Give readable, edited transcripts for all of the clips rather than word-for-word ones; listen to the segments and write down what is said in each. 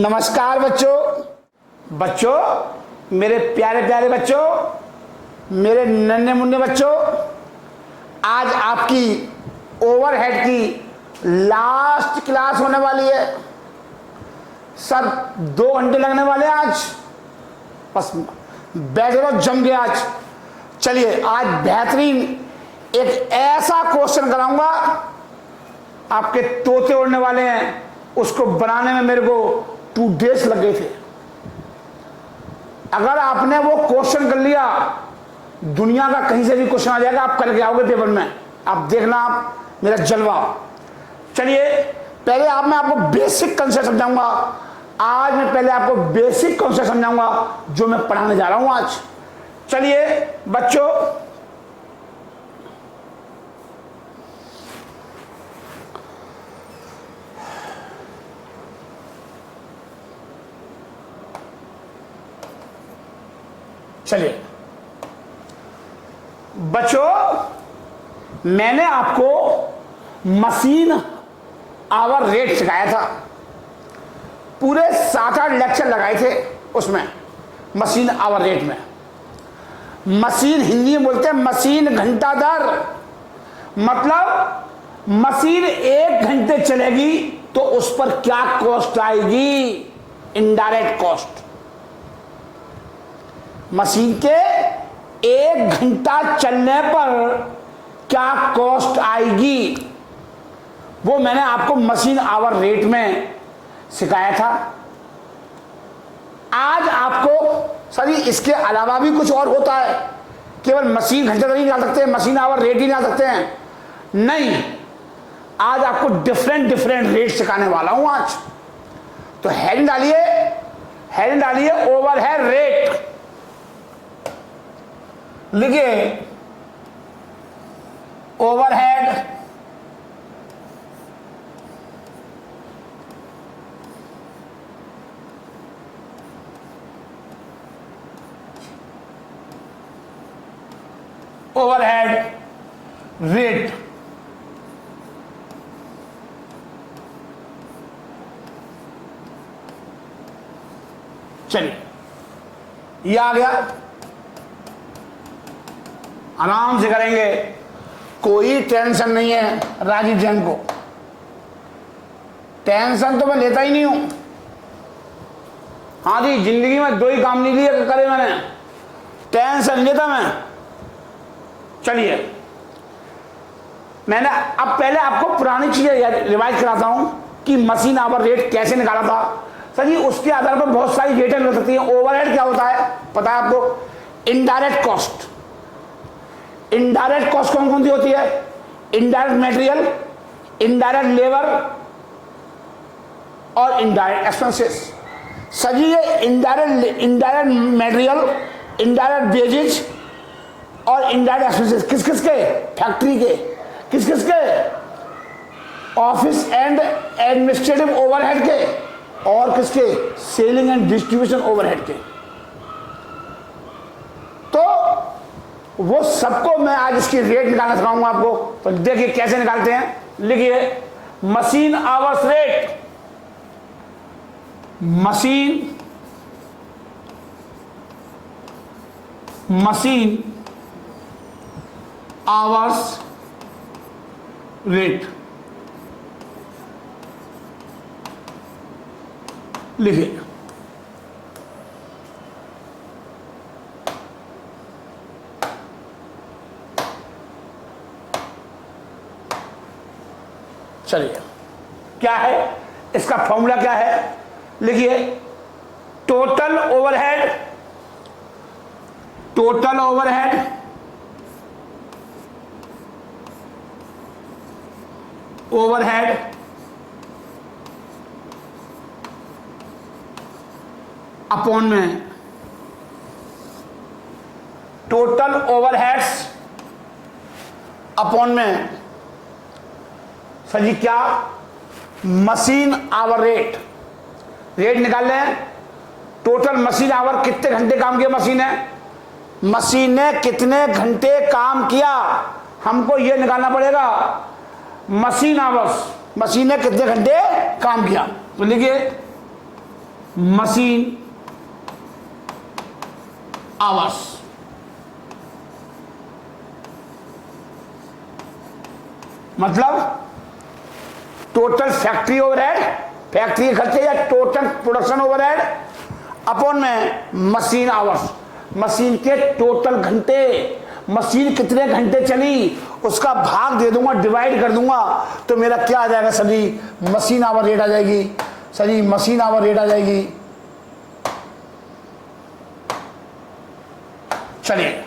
नमस्कार बच्चों, मेरे प्यारे प्यारे बच्चों, मेरे नन्हे मुन्ने बच्चों, आज आपकी ओवरहेड की लास्ट क्लास होने वाली है। सर 2 घंटे लगने वाले हैं आज, बस बैठ जाओ जम गया आज। चलिए आज बेहतरीन एक ऐसा क्वेश्चन कराऊंगा, आपके तोते उड़ने वाले हैं। उसको बनाने में मेरे को 2 डेज लग गए थे। अगर आपने वो क्वेश्चन कर लिया, दुनिया का कहीं से भी क्वेश्चन आ जाएगा, आप करके आओगे पेपर में। आप देखना, आप मेरा जलवा। चलिए पहले मैं आपको बेसिक कॉन्सेप्ट समझाऊंगा। आज मैं पहले आपको बेसिक कॉन्सेप्ट समझाऊंगा जो मैं पढ़ाने जा रहा हूं आज। चलिए बच्चों, चलिए मैंने आपको मशीन आवर रेट सिखाया था। पूरे 7-8 लेक्चर लगाए थे उसमें, मशीन आवर रेट में। मशीन हिंदी में बोलते हैं मशीन घंटा दर। मतलब मशीन 1 घंटे चलेगी तो उस पर क्या कॉस्ट आएगी, इनडायरेक्ट कॉस्ट। मशीन के 1 घंटा चलने पर क्या कॉस्ट आएगी, वो मैंने आपको मशीन आवर रेट में सिखाया था। आज आपको सर इसके अलावा भी कुछ और होता है, केवल मशीन घंटे तक ही निकाल सकते हैं, मशीन आवर रेट ही निकाल सकते हैं? नहीं, आज आपको डिफरेंट रेट सिखाने वाला हूं आज। तो हेडिंग डालिए ओवरहेड रेट। लिखिए ओवरहेड रेट। चलिए ये आ गया, आराम से करेंगे, कोई टेंशन नहीं है। राजीव जैन को टेंशन तो मैं लेता ही नहीं हूं। हाँ जी, जिंदगी में 2 ही काम नहीं लिए करे मैंने, टेंशन लेता मैं। चलिए मैंने अब पहले आपको पुरानी चीजें रिवाइज कराता हूं कि मशीन आवर रेट कैसे निकाला था। सर जी उसके आधार पर बहुत सारी रेटें मिल सकती हैं। ओवरहेड क्या होता है पता है आपको? Indirect cost. इनडायरेक्ट कॉस्ट कौन सी होती है? इनडायरेक्ट मटेरियल, इनडायरेक्ट लेबर और इनडायरेक्ट एक्सपेंसेस। सभी ये इनडायरेक्ट मटेरियल, इनडायरेक्ट वेजेज और इनडायरेक्ट एक्सपेंसेस किस के? फैक्ट्री के। किस के? ऑफिस एंड एडमिनिस्ट्रेटिव ओवरहेड के। और किसके? सेलिंग एंड डिस्ट्रीब्यूशन ओवरहेड के। तो वो सबको मैं आज इसकी रेट निकालना सिखाऊंगा आपको। तो देखिए कैसे निकालते हैं। लिखिए machine hours rate. Machine hours rate लिखिए। चलिए क्या है इसका फॉर्मूला, क्या है? लिखिए टोटल ओवरहेड अपॉन में टोटल ओवरहेड्स अपॉन में सर जी क्या? मशीन आवर रेट निकाल लें। टोटल मशीन आवर, कितने घंटे काम किया मशीन ने कितने घंटे काम किया, हमको यह निकालना पड़ेगा। मशीन आवर्स, मशीन ने कितने घंटे काम किया। तो लिखिए मशीन आवर्स। मतलब टोटल फैक्ट्री ओवरहेड, फैक्ट्री के खर्चे या टोटल प्रोडक्शन ओवरहेड अपॉन में मशीन आवर्स, मशीन के टोटल घंटे, मशीन कितने घंटे चली उसका भाग दे दूंगा, डिवाइड कर दूंगा, तो मेरा क्या आ जाएगा सभी, मशीन आवर रेट आ जाएगी, सभी मशीन आवर रेट आ जाएगी। चलिए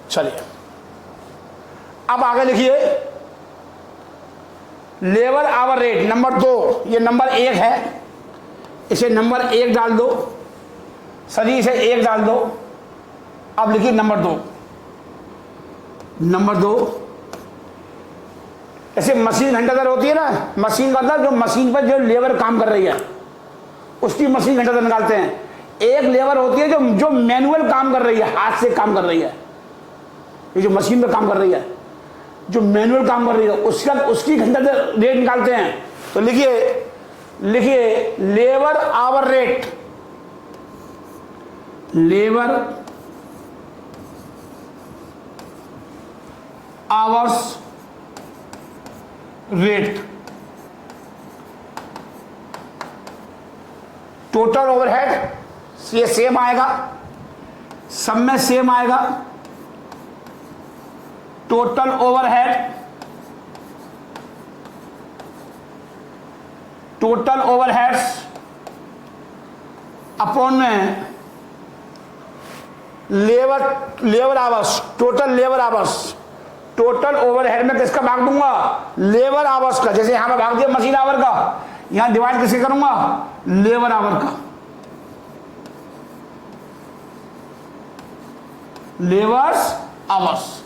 चलिए अब आगे लिखिए, लेबर आवर रेट नंबर 2, ये नंबर 1 है, इसे नंबर 1 डाल दो, सभी इसे 1 डाल दो। अब लिखिए नंबर 2, नंबर 2 ऐसे मशीन घंटा दर होती है ना, मशीन का मतलब जो मशीन पर जो लेबर काम कर रही है उसकी मशीन घंटा दर निकालते हैं। एक लेबर होती है जो मैनुअल काम कर रही है, हाथ से काम कर रही है, ये जो मशीन पे काम कर रही है, जो मैनुअल काम कर रही है उसकी घंटा रेट निकालते हैं। तो लिखिए labour hour rate, labour hours rate, total overhead ये सेम आएगा, सब में सेम आएगा, total overhead, total overheads upon में labour hours, total labour hours, total overhead में किसका भाग दूंगा, लेबर आवर्स का। जैसे यहां पर भाग दिया मशीन आवर का, यहां डिवाइड किससे करूंगा, लेबर आवर का, लेबर्स आवर्स।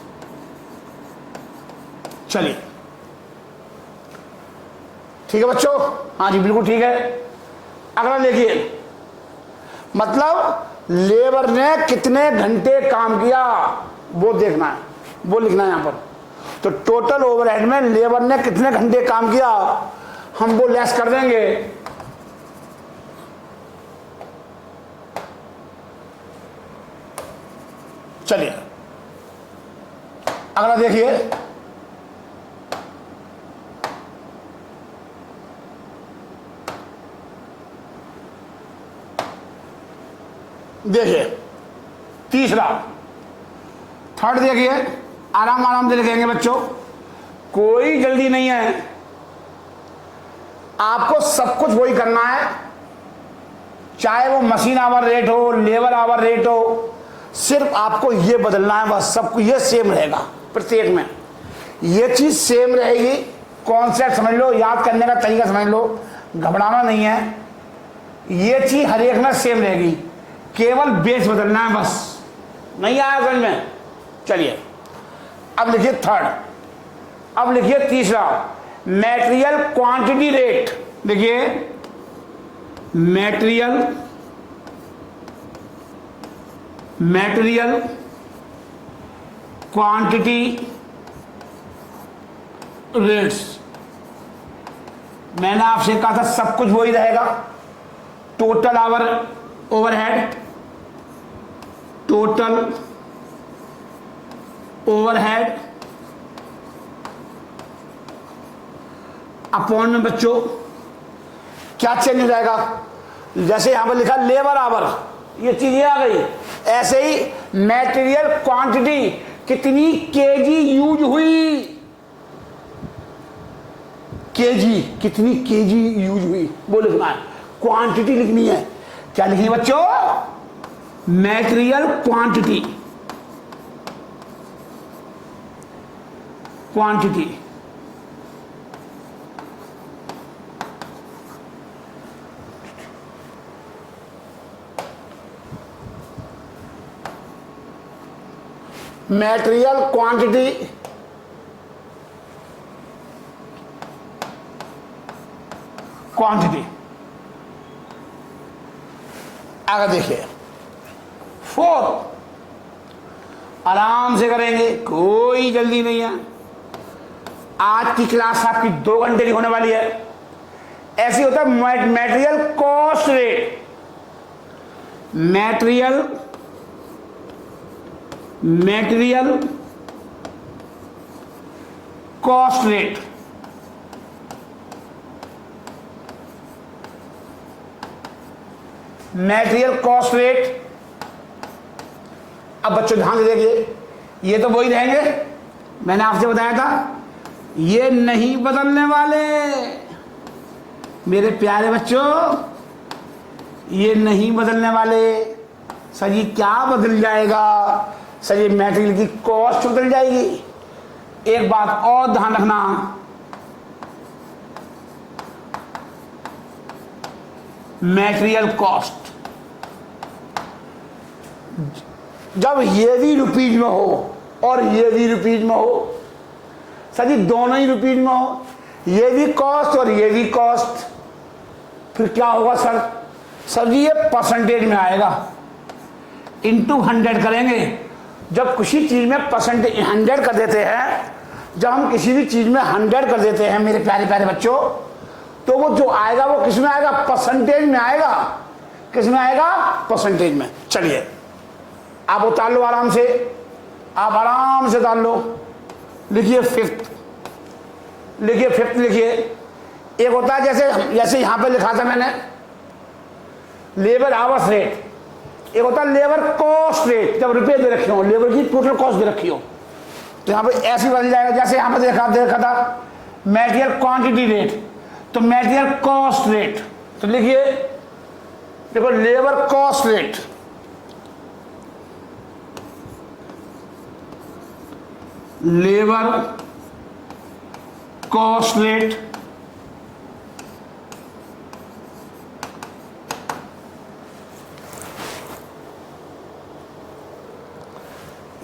चलिए ठीक है बच्चों, हाँ जी बिल्कुल ठीक है। अगला देखिए, मतलब लेबर ने कितने घंटे काम किया वो देखना है, वो लिखना है यहां पर। तो टोटल ओवरहेड में लेबर ने कितने घंटे काम किया हम वो लेस कर देंगे। चलिए अगला देखिए, देखिए तीसरा, थर्ड देखिए, आराम आराम से लिखेंगे बच्चों, कोई जल्दी नहीं है, आपको सब कुछ वही करना है, चाहे वो मशीन आवर रेट हो, लेबर आवर रेट हो, सिर्फ आपको ये बदलना है बस, सब कुछ ये सेम रहेगा प्रत्येक में, ये चीज सेम रहेगी। कॉन्सेप्ट समझ लो, याद करने का तरीका समझ लो, घबराना नहीं है, ये चीज हर एक में सेम रहेगी, केवल बेस बदलना है बस। नहीं आया समझ में? चलिए अब लिखिए थर्ड, अब लिखिए तीसरा, मैटेरियल क्वांटिटी रेट। देखिए मैटेरियल क्वांटिटी रेट्स, मैंने आपसे कहा था सब कुछ वही रहेगा, total hour overhead, total overhead upon में बच्चों क्या चेंज हो जाएगा, जैसे यहां पर लिखा लेबर आवर, ये चीज आ गई, ऐसे ही मैटेरियल क्वांटिटी, कितनी केजी यूज हुई, केजी, कितनी केजी यूज हुई वो लिखना है, क्वांटिटी लिखनी है। क्या लिखनी है बच्चों, material quantity, quantity material quantity quantity. आगे देखिए 4, आराम से करेंगे, कोई जल्दी नहीं है। आज की क्लास आपकी 2 घंटे की होने वाली है। ऐसी होता है material cost rate. Material cost rate. Material cost rate. अब बच्चों ध्यान से देखिए, ये तो वही रहेंगे, मैंने आपसे बताया था ये नहीं बदलने वाले मेरे प्यारे बच्चों, ये नहीं बदलने वाले। सर ये क्या बदल जाएगा? सर ये मटेरियल की कॉस्ट बदल जाएगी। एक बात और ध्यान रखना, मटेरियल कॉस्ट जब ये भी रुपीज में हो और ये भी रुपीज में हो, सर जी दोनों ही रुपीज में हो, ये भी कॉस्ट और ये भी कॉस्ट, फिर क्या होगा सर? सर जी ये परसेंटेज में आएगा, इंटू 100 करेंगे। जब किसी चीज में परसेंटेज 100 कर देते हैं, जब हम किसी भी चीज में 100 कर देते हैं मेरे प्यारे प्यारे बच्चों, तो वो जो आएगा वो किस में आएगा? परसेंटेज में आएगा। किस में आएगा? परसेंटेज में। चलिए आप उतार लो आराम से, आप आराम से उतार लो। लिखिए फिफ्थ, लिखिए फिफ्थ लिखिए। एक होता है जैसे यहां पे लिखा था मैंने लेबर आवर्स रेट, एक होता है लेबर कॉस्ट रेट। जब रुपये दे रखे हो, लेबर की टोटल कॉस्ट दे रखी हो, तो यहां पे ऐसे बदल जाएगा। जैसे यहां पे देखा था मटेरियल क्वांटिटी रेट, तो मटेरियल कॉस्ट रेट। तो लिखिए देखो labour cost rate, labour cost rate.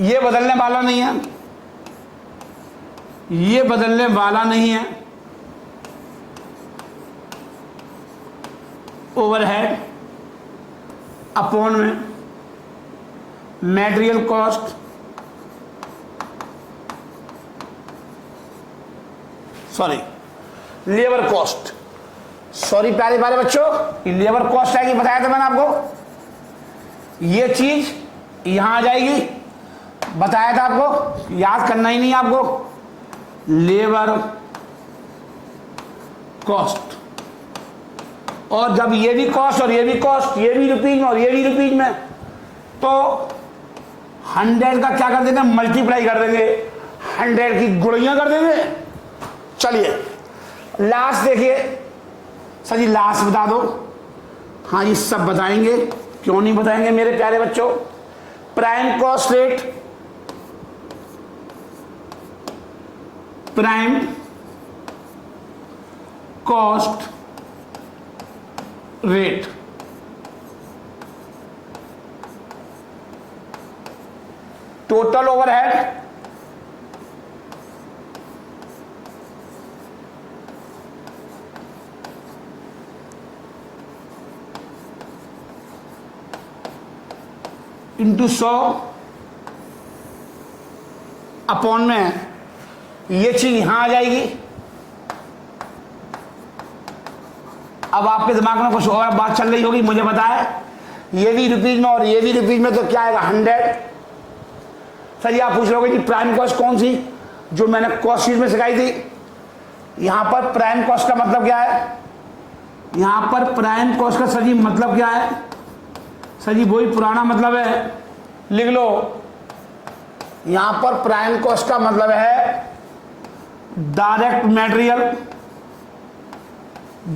ये बदलने वाला नहीं है, ये बदलने वाला नहीं है। ओवरहेड अपॉन में material cost, sorry labour cost. Sorry प्यारे प्यारे बच्चों, लेबर कॉस्ट आएगी, बताया था मैंने आपको। ये चीज यहां आ जाएगी, बताया था आपको, याद करना ही नहीं आपको। लेबर कॉस्ट, और जब ये भी कॉस्ट और ये भी कॉस्ट, ये भी रुपीज में और ये भी रुपीज में, तो 100 का क्या कर देंगे? मल्टीप्लाई कर देंगे, 100 की गुणियां कर देंगे। चलिए लास्ट देखिए। सर जी लास्ट बता दो। हाँ जी सब बताएंगे, क्यों नहीं बताएंगे मेरे प्यारे बच्चों। Prime cost rate, prime cost rate, total overhead into 100 upon में ये चीज यहां आ जाएगी। अब आपके दिमाग में कुछ और बात चल रही होगी, मुझे पता है। ये भी रुपीज में और ये भी रुपीज में, तो क्या आएगा? 100। सर जी आप पूछ रहे हो कि प्राइम कॉस्ट कौन सी, जो मैंने कॉस्ट शीट में सिखाई थी। यहां पर प्राइम कॉस्ट का मतलब क्या है? यहां पर प्राइम कॉस्ट का सर जी मतलब क्या है? सर जी वही पुराना मतलब है, लिख लो। यहां पर प्राइम कॉस्ट का मतलब है डायरेक्ट मटेरियल,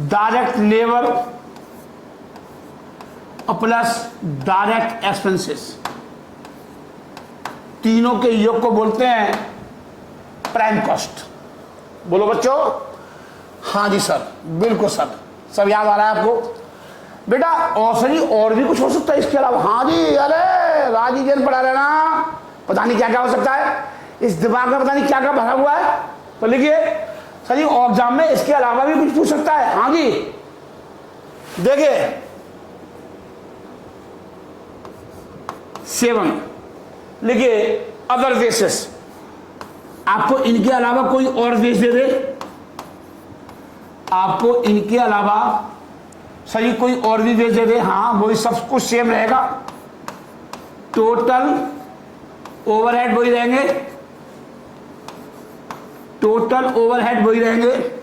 डायरेक्ट लेबर और प्लस डायरेक्ट एक्सपेंसेस, तीनों के योग को बोलते हैं प्राइम कॉस्ट। बोलो बच्चों। हाँ जी सर, बिल्कुल सर, सब याद आ रहा है आपको बेटा। और सर जी और भी कुछ हो सकता है इसके अलावा? हाँ जी, अरे राजी जैन पढ़ा रहे ना, पता नहीं क्या क्या हो सकता है इस दिमाग में, पता नहीं क्या क्या भरा हुआ है। तो लिखिए सर जी एग्जाम में इसके अलावा भी कुछ पूछ सकता है। हाँ जी देखिए 7 लिखिए अदर बेसिस, आपको इनके अलावा कोई और बेस दे दे, आपको इनके अलावा सही कोई और भी बेस दे दे, हाँ वही सब कुछ सेम रहेगा, टोटल ओवरहेड वही रहेंगे, टोटल ओवरहेड वही रहेंगे।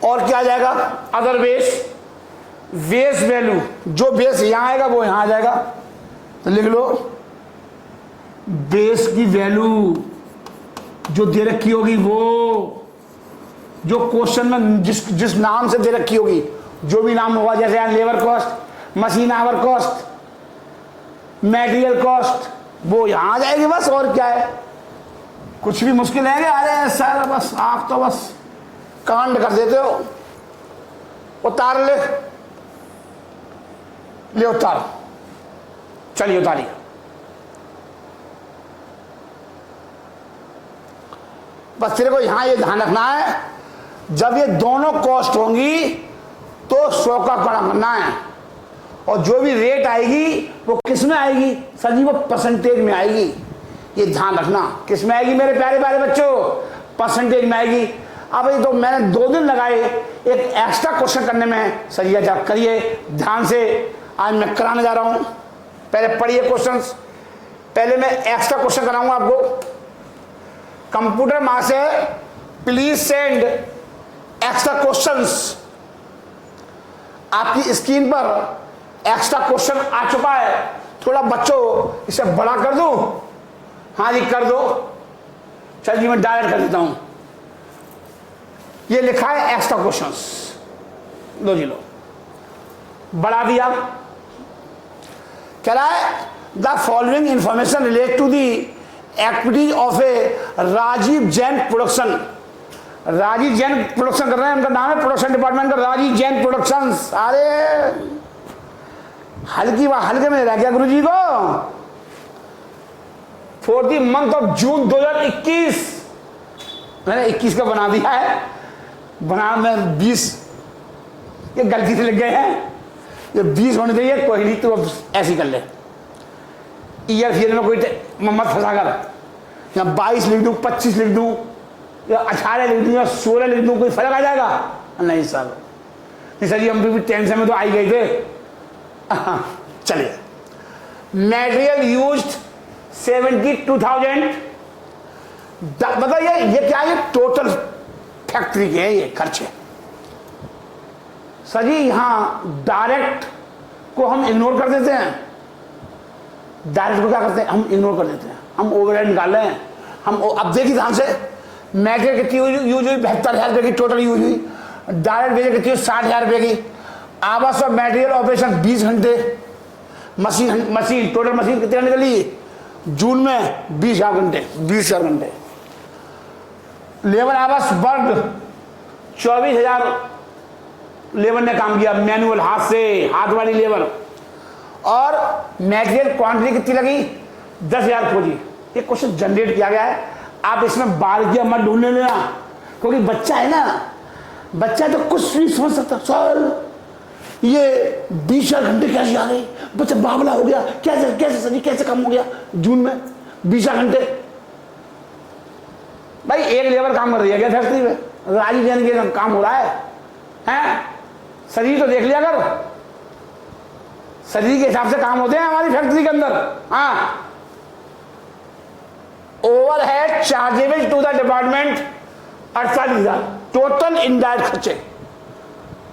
और क्या आ जाएगा? अदर बेस, बेस वैल्यू, जो बेस यहां आएगा वो यहां आ जाएगा, तो लिख लो बेस की वैल्यू जो दे रखी होगी, वो जो क्वेश्चन में जिस नाम से दे रखी होगी, जो भी नाम होगा, जैसे यहाँ labour cost, machine our cost, material cost, वो यहां आ जाएगी बस। और क्या है, कुछ भी मुश्किल है? अरे सर बस आप तो बस कांड कर देते हो। उतार ले उतार, चलिए उतारिए। बस तेरे को यहां ये ध्यान रखना है, जब ये दोनों कॉस्ट होंगी तो 100 का गुणा करना है, और जो भी रेट आएगी वो किस में आएगी? सर जी वो परसेंटेज में आएगी, ये ध्यान रखना। किस में आएगी मेरे प्यारे प्यारे बच्चों? परसेंटेज में आएगी। अब ये तो मैंने 2 दिन लगाए एक एक्स्ट्रा क्वेश्चन करने में, सर जी आप करिए ध्यान से, आज मैं कराने जा रहा हूं। पहले पढ़िए क्वेश्चंस, पहले मैं एक्स्ट्रा क्वेश्चन कराऊंगा आपको। कंप्यूटर मां से प्लीज सेंड एक्स्ट्रा क्वेश्चंस। आपकी स्क्रीन पर एक्स्ट्रा क्वेश्चन आ चुका है, थोड़ा बच्चों इसे बड़ा कर दूं? हाँ जी कर दो। चल जी मैं डायरेक्ट कर देता हूं। ये लिखा है एक्स्ट्रा क्वेश्चंस, लो जी लो, बढ़ा दिया। कह रहा है the following information relate to the activity of a Rajiv Jain production. Rajiv Jain production कर रहे हैं, उनका नाम है प्रोडक्शन डिपार्टमेंट का राजीव जैन प्रोडक्शंस। अरे हल्के में रह गया गुरु जी को। 40 मंथ ऑफ जून 2021, मैंने 21 का बना दिया है, बना में 20 ये गलती से लग गए हैं, ये 20 होने चाहिए, कोई नहीं तो ऐसी कर ले। ईयर फिर में कोई मत फंसा कर, या 22 लिख दूं, 25 लिख दूं, या 18 लिख दूं, या 16 लिख दूं, कोई फर्क आ जाएगा? नहीं सर, नहीं सर जी हम भी टेंशन में तो आ ही गए थे। चलिए, मटेरियल यूज्ड 72,000। बताइए ये क्या है? टोटल फैक्ट्री के ये खर्चे। सर जी यहां डायरेक्ट को हम इग्नोर कर देते हैं, डायरेक्ट को क्या करते हैं? हम इग्नोर कर देते हैं, हम ओवरहेड निकाल रहे हैं। हम अब देखिए ध्यान से, मटेरियल कितनी यूज हुई? 72,000 रुपये की टोटल यूज हुई। डायरेक्ट वेज कितनी? 60,000 रुपये की। आवास और मटेरियल ऑपरेशन 20 घंटे। मशीन टोटल मशीन कितनी निकली जून में? 20,000 घंटे, 20,000 घंटे। लेबर आवास वर्ग 24,000 लेबर ने काम किया, मैनुअल, हाथ से, हाथ वाली लेबर। और मटेरियल क्वांटिटी कितनी लगी? 10,000 खोजी। ये क्वेश्चन जनरेट किया गया है, आप इसमें बारीकियां मत ढूंढने लेना, क्योंकि बच्चा है ना, बच्चा तो कुछ नहीं समझ सकता। सर ये 20,000 घंटे कैसे आ गए? बच्चा बावला हो गया, कैसे कैसे सर कैसे कम हो गया जून में 20,000 घंटे? भाई एक लेबर काम कर रही है क्या फैक्ट्री में? राजीव जैन के काम हो रहा है, हैं? शरीर तो देख लिया करो, शरीर के हिसाब से काम होते हैं हमारी फैक्ट्री के अंदर। हाँ, overhead chargeable to the department 48,000। Total indirect खर्चे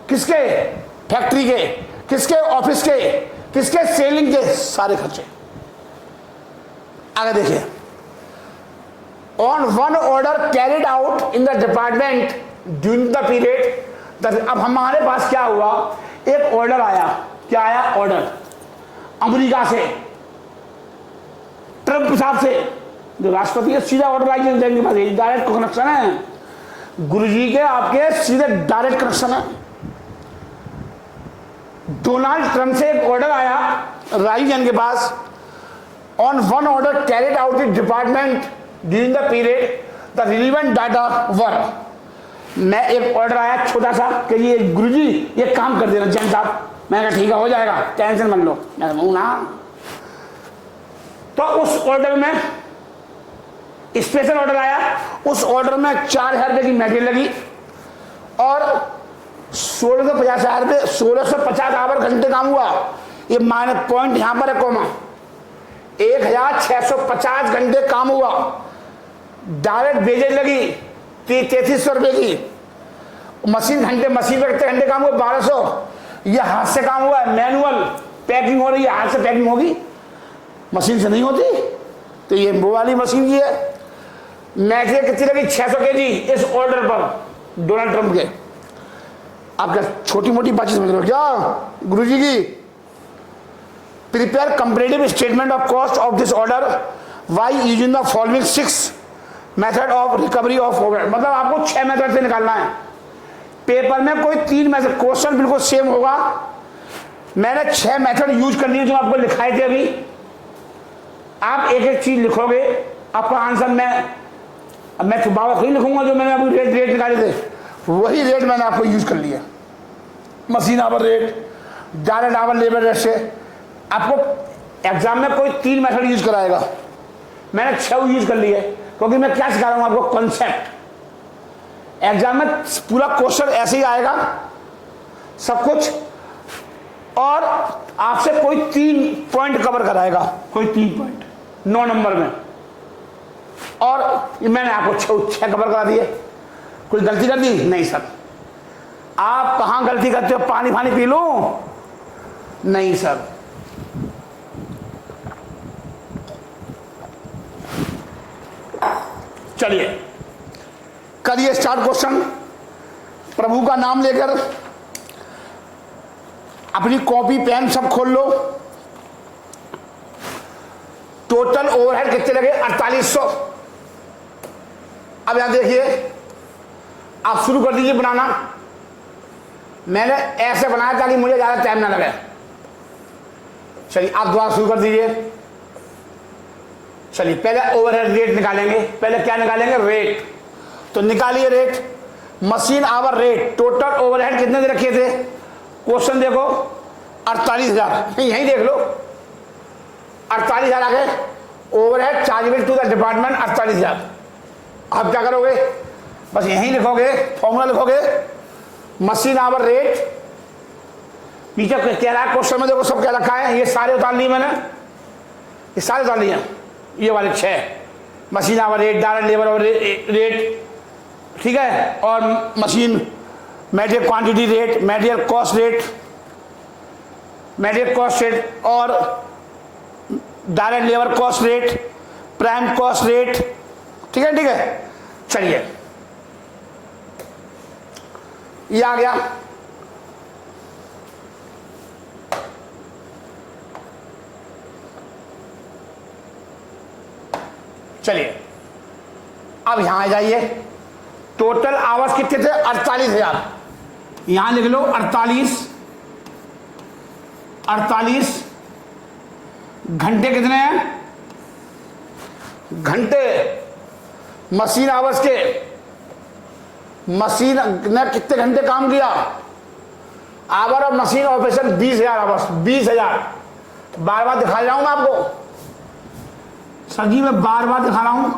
किसके? फैक्ट्री के, किसके? ऑफिस के, किसके? सेलिंग के, सारे खर्चे। आगे देखिए, on one order carried out in the department during the period. अब हमारे पास क्या हुआ? एक ऑर्डर आया। क्या आया? ऑर्डर अमेरिका से, ट्रंप साहब से, जो राष्ट्रपति है, सीधा ऑर्डर आई देंगे। पास डायरेक्ट कनेक्शन है गुरुजी के, आपके सीधे डायरेक्ट कनेक्शन है। डोनाल्ड ट्रंप से एक ऑर्डर आया राजीव जैन के पास, on one order carried out the department during the period the relevant data were. मैं एक ऑर्डर आया छोटा सा कि ये गुरुजी ये काम कर देना जैन साहब। मैंने कहा ठीक है हो जाएगा, टेंशन मत लो। मैं कहूँ ना तो उस ऑर्डर में स्पेशल ऑर्डर आया, उस ऑर्डर में 4,000 रुपये की मेटेरियल लगी और 1650 रुपये 1650 आवर घंटे काम हुआ। ये माइनस पॉइंट यहां पर है कॉमा, 1650 घंटे काम हुआ। डायरेक्ट वेजेज लगी 3300 रुपये की। मशीन घंटे, मशीन पे कितने घंटे काम हुआ? 1200। यह हाथ से काम हुआ है, मैनुअल पैकिंग हो रही है, हाथ से पैकिंग होगी, मशीन से नहीं होती। तो ये वो वाली मशीन की है। मैटेरियल कितनी लगी? 600 kg इस ऑर्डर पर डोनाल्ड ट्रंप के। आप क्या छोटी मोटी बातें समझ रहे हो क्या गुरुजी की? Prepare comparative statement of cost of this order by using the following 6 method of recovery of overhead. मतलब आपको 6 मेथड से निकालना है। पेपर में कोई 3 मेथड, क्वेश्चन बिल्कुल सेम होगा। मैंने 6 मेथड यूज कर लिए जो आपको लिखाए थे अभी। आप एक एक चीज लिखोगे, आपका आंसर मैं छुपावा नहीं लिखूंगा। जो मैंने अभी रेट निकाले थे वही रेट मैंने आपको यूज कर लिया। Machine hour rate, direct hour labour rate से आपको एग्जाम में कोई 3 मेथड यूज कराएगा, मैंने 6 यूज कर लिए क्योंकि मैं क्या सिखा रहा हूं आपको? कॉन्सेप्ट। एग्जाम में पूरा क्वेश्चन ऐसे ही आएगा सब कुछ, और आपसे कोई 3 पॉइंट कवर कराएगा, कोई 3 पॉइंट 9 नंबर में, और मैंने आपको 6 कवर करा दिए। कोई गलती कर दी? नहीं सर। आप कहां गलती करते हो? पानी फानी पी लो? नहीं सर। चलिए करिए स्टार्ट क्वेश्चन। प्रभु का नाम लेकर अपनी कॉपी पेन सब खोल लो। टोटल ओवरहेड कितने लगे? 4800। अब यहां देखिए, आप शुरू कर दीजिए बनाना। मैंने ऐसे बनाया ताकि मुझे ज्यादा टाइम ना लगे। चलिए आप दोबारा शुरू कर दीजिए। चलिए पहले ओवरहेड रेट निकालेंगे। पहले क्या निकालेंगे? रेट। तो निकालिए rate. Machine hour rate, total overhead कितने दे रखे थे? क्वेश्चन देखो 48,000, यहीं देख लो 48,000 आ गए। Overhead chargeable to the department 48,000। आप क्या करोगे? बस यहीं लिखोगे, फॉर्मूला लिखोगे, मशीन आवर रेट। पीछे कह रहा है क्वेश्चन में देखो सब क्या रखा है, ये सारे उतार लिए मैंने, ये सारे उतार लिए, ये वाले 6। Machine hour rate, direct labour hour rate, ठीक है, और machine material quantity rate, material cost rate, material cost rate, और direct labour cost rate, prime cost rate. ठीक है, ठीक है। चलिए ये आ गया। चलिए अब यहां आ जाइए। टोटल आवर्स कितने थे? 48,000। यहां लिख लो 48 घंटे कितने हैं? घंटे मशीन आवर्स के, मशीन ने कितने घंटे काम किया? आवर और मशीन ऑपरेशन 20,000 आवर्स, 20,000। बार बार दिखा रहा हूं मैं आपको सर जी, मैं बार बार दिखा रहा हूं।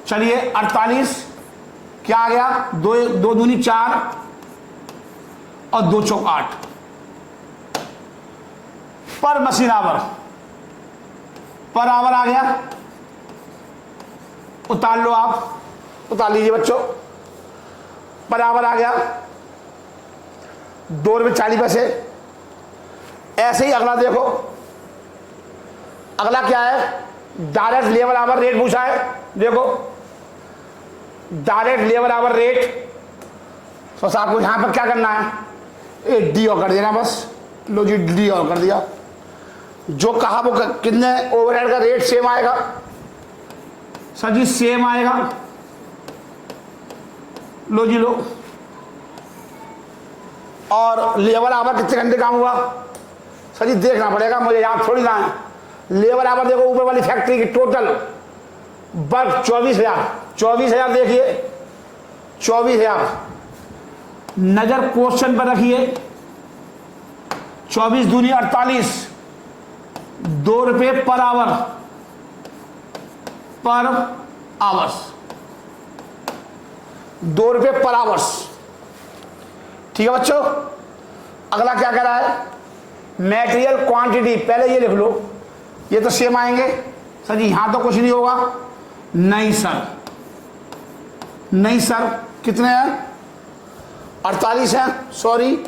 चलिए 48 क्या आ गया? 2 दूनी 4 और 2 चौक 8 पर मशीन आवर, पर आवर आ गया। उतार लो, आप उतार लीजिए बच्चों। पर आवर आ गया 2.40 ऐसे ही अगला देखो, अगला क्या है? डायरेक्ट लेबर आवर रेट पूछा है। देखो डायरेक्ट लेबर आवर रेट, तो आपको यहां पर क्या करना है? एक डी और कर देना बस। लो जी, डी और कर दिया। जो कहा वो कितने ओवरहेड का रेट सेम आएगा? सर जी सेम आएगा। लो जी लो। और लेबर आवर कितने घंटे काम हुआ? सर जी देखना पड़ेगा मुझे, याद थोड़ी ना है। लेबर आवर देखो ऊपर वाली फैक्ट्री की टोटल वर्क 24,000 देखिए 24,000। नजर क्वेश्चन पर रखिए। 24 दूनी 48, ₹2 पर आवर, पर आवर्स, ₹2 पर आवर्स। ठीक है बच्चों, अगला क्या कह रहा है, मेटेरियल क्वांटिटी, पहले ये लिख लो, ये तो सेम आएंगे सर जी, यहां तो कुछ नहीं होगा, नहीं सर, नहीं सर, कितने हैं, 48 हैं, सॉरी,